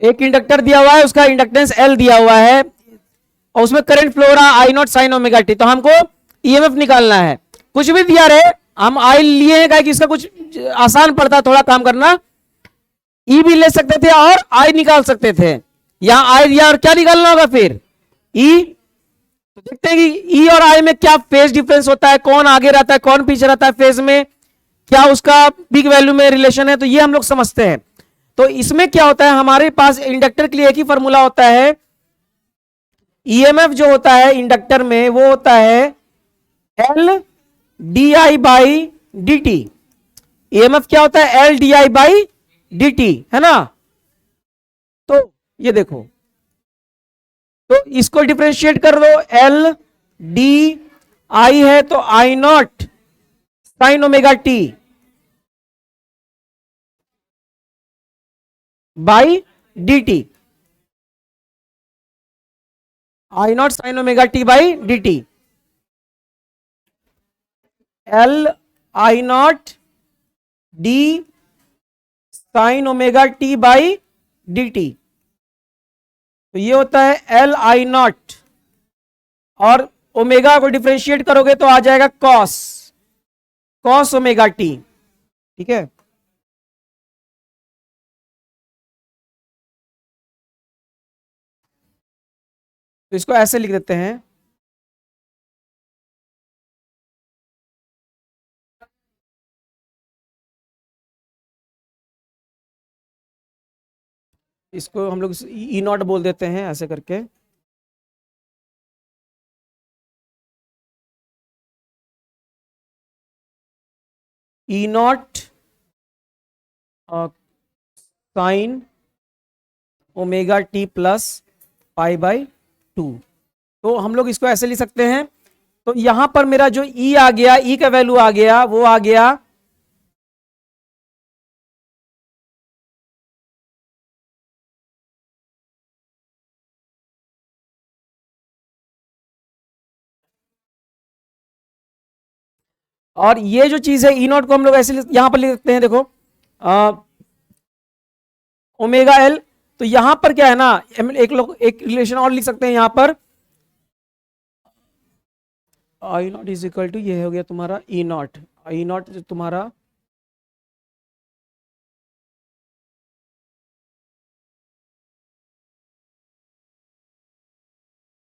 एक इंडक्टर दिया हुआ है, उसका इंडक्टेंस L दिया हुआ है, और उसमें करंट फ्लो हो रहा है I0 sin ओमेगा टी। तो हमको ईएमएफ निकालना है, कुछ भी दिया रहे, हम आई लिए हैं कि इसका कुछ आसान पड़ता है थोड़ा काम करना। ई भी ले सकते थे और आई निकाल सकते थे, यहां आई दिया और क्या निकालना होगा फिर, ई। तो देखते हैं कि ई और आई में क्या फेज डिफरेंस होता है, कौन आगे रहता है कौन पीछे रहता है फेज में, क्या उसका बिग वैल्यू में रिलेशन है, तो ये हम लोग समझते हैं। तो इसमें क्या होता है, हमारे पास इंडक्टर के लिए एक ही फॉर्मूला होता है। ईएमएफ जो होता है इंडक्टर में वो होता है L di by dt। EMF क्या होता है, L D I by d T, है ना। तो ये देखो, तो इसको डिफरेंशिएट कर दो, एल डी आई है तो I naught sine omega t by d t, I naught sine omega t by d t, L I naught d sine omega t by d t. तो ये होता है एल आई नॉट, और ओमेगा को डिफरेंशिएट करोगे तो आ जाएगा कॉस, कॉस ओमेगा टी, ठीक है। तो इसको ऐसे लिख देते हैं, इसको हम लोग ई नॉट बोल देते हैं ऐसे करके। E naught sine omega t plus pi by 2। तो हम लोग इसको ऐसे लिख सकते हैं। तो यहां पर मेरा जो ई आ गया, ई का वैल्यू आ गया, वो आ गया और ये जो चीज है ई नॉट को हम लोग ऐसे यहां पर लिख सकते हैं, देखो ओमेगा एल। तो यहां पर क्या है ना, एक लोग एक रिलेशन और लिख सकते हैं यहां पर, I naught is equal to, ये हो गया तुम्हारा ई नॉट, ई नॉट तुम्हारा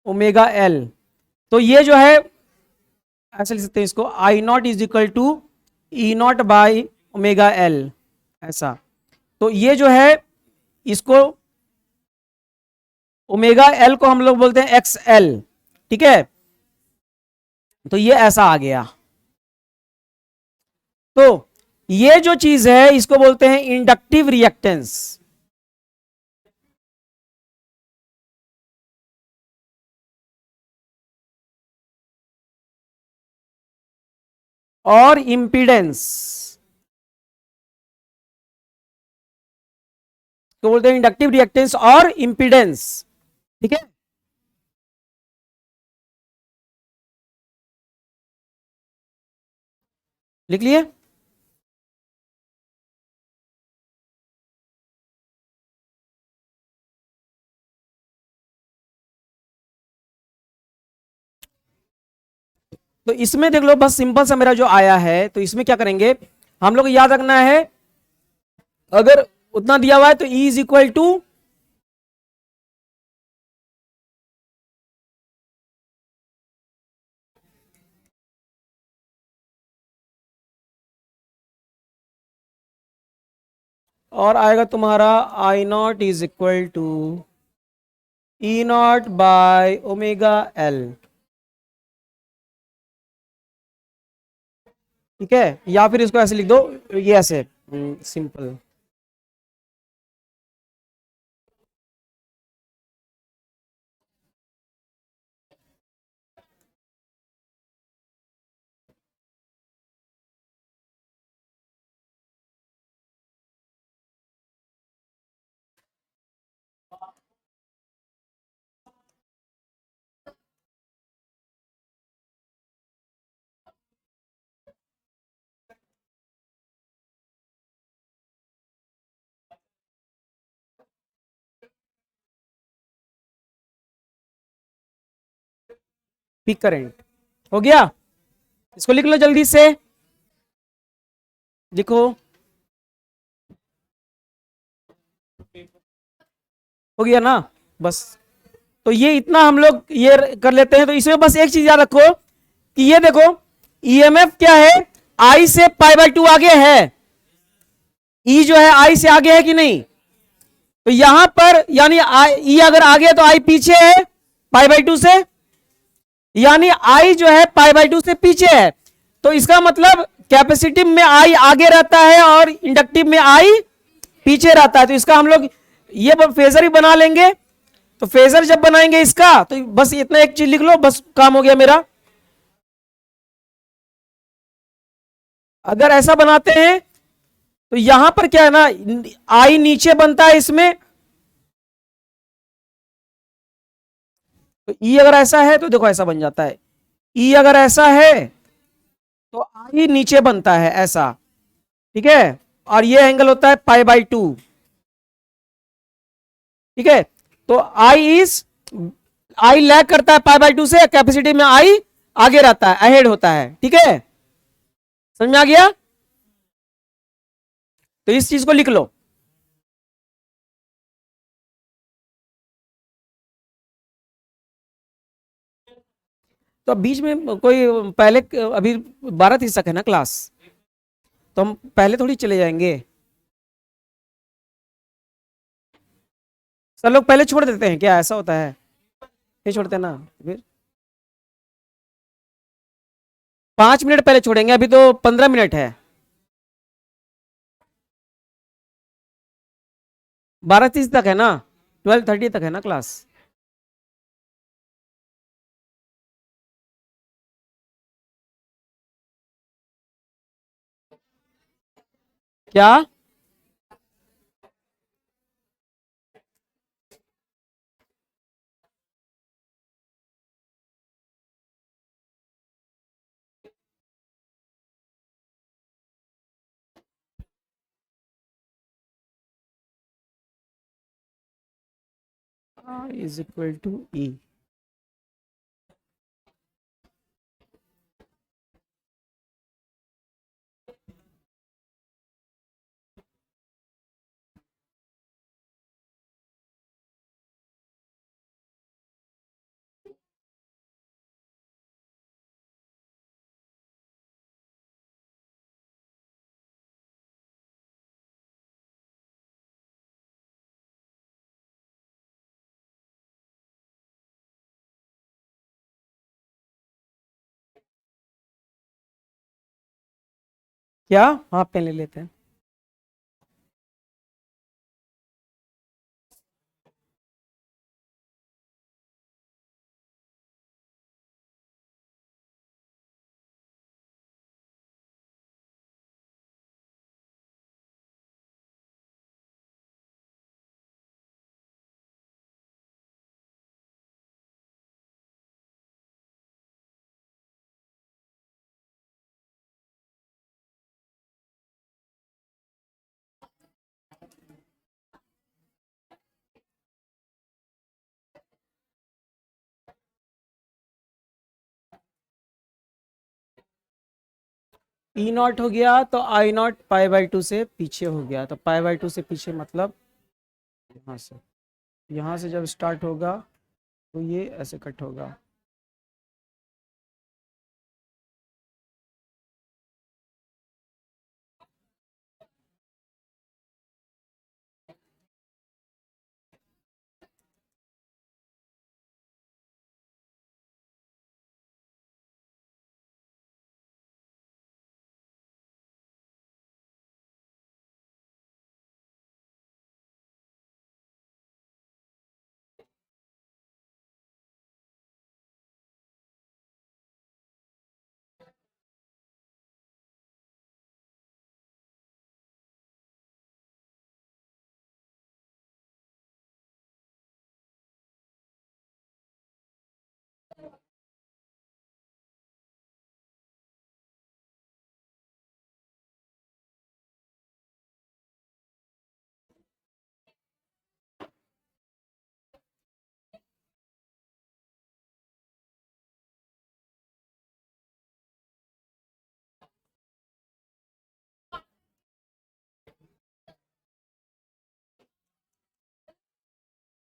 ओमेगा एल। तो ये जो है ऐसे लिख सकते हैं इसको, I naught is equal to E naught by omega L, ऐसा। तो ये जो है इसको ओमेगा एल को हम लोग बोलते हैं एक्स एल, ठीक है। तो ये ऐसा आ गया। तो ये जो चीज है इसको बोलते हैं इंडक्टिव रिएक्टेंस, और इंपीडेंस तो बोलते हैं इंडक्टिव रिएक्टेंस और इंपीडेंस, ठीक है। लिख लिए। तो इसमें देख लो, बस सिंपल सा मेरा जो आया है, तो इसमें क्या करेंगे हम लोग, याद रखना है अगर उतना दिया हुआ है तो E इज इक्वल टू और आएगा तुम्हारा I naught is equal to E naught by omega L, ठीक है। या फिर इसको ऐसे लिख दो, ये ऐसे सिंपल। पीक करंट हो गया, इसको लिख लो जल्दी से, लिखो। हो गया ना, बस। तो ये इतना हम लोग ये कर लेते हैं। तो इसमें बस एक चीज याद रखो कि ये देखो ईएमएफ क्या है, आई से पाई बाई 2 आगे है, ई जो है आई से आगे है कि नहीं। तो यहां पर यानी ई अगर आगे है तो आई पीछे है पाई बाई 2 से, यानी आई जो है पाई बाई 2 से पीछे है। तो इसका मतलब कैपेसिटिव में आई आगे रहता है और इंडक्टिव में आई पीछे रहता है। तो इसका हम लोग ये फेजर भी बना लेंगे। तो फेजर जब बनाएंगे इसका तो बस इतना एक चीज लिख लो, बस काम हो गया मेरा। अगर ऐसा बनाते हैं तो यहां पर क्या है ना, आई नीचे बनता है इसमें, तो ई अगर ऐसा है तो देखो ऐसा बन जाता है। ई अगर ऐसा है तो आई नीचे बनता है ऐसा, ठीक है। और ये एंगल होता है π/2, ठीक है। तो आई लैग करता है π/2 से, कैपेसिटी में आई आगे रहता है, अहेड होता है, ठीक है। समझ में आ गया? तो इस चीज को लिख लो। तो अब बीच में कोई पहले, अभी 12:30 तक है ना क्लास, तो हम पहले थोड़ी चले जाएंगे। सब लोग पहले छोड़ देते हैं क्या, ऐसा होता है? नहीं छोड़ते ना, फिर 5 मिनट पहले छोड़ेंगे, अभी तो 15 मिनट है। 12:30 तक है ना, 12:30 तक है ना क्लास। क्या? इज इक्वल टू ई। क्या? हाँ पेन ले लेते हैं। ई नॉट हो गया तो आई नॉट π/2 से पीछे हो गया, तो π/2 से पीछे मतलब यहाँ से, यहाँ से जब स्टार्ट होगा तो ये ऐसे कट होगा।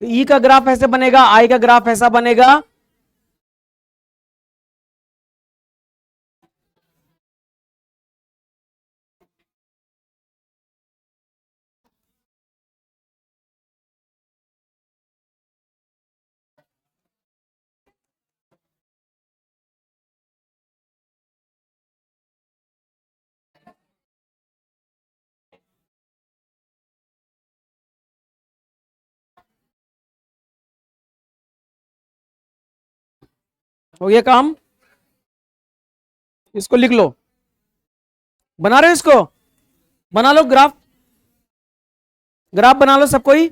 तो ई का ग्राफ ऐसे बनेगा, आई का ग्राफ ऐसा बनेगा। हो गया काम, इसको लिख लो। बना रहे हो इसको, बना लो ग्राफ, ग्राफ बना लो सब कोई।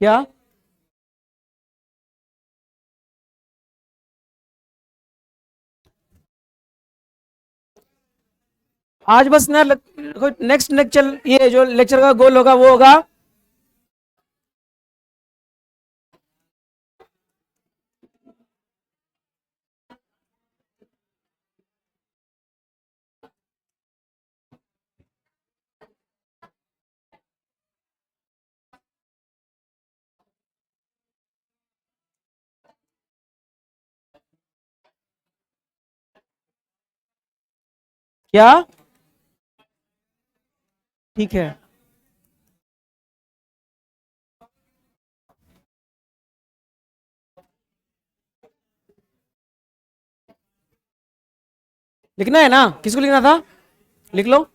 क्या आज बस ना, नेक्स्ट लेक्चर, ये जो लेक्चर का गोल होगा वो होगा क्या, ठीक है। लिखना है ना, किसको लिखना था, लिख लो।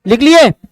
लिख लिए।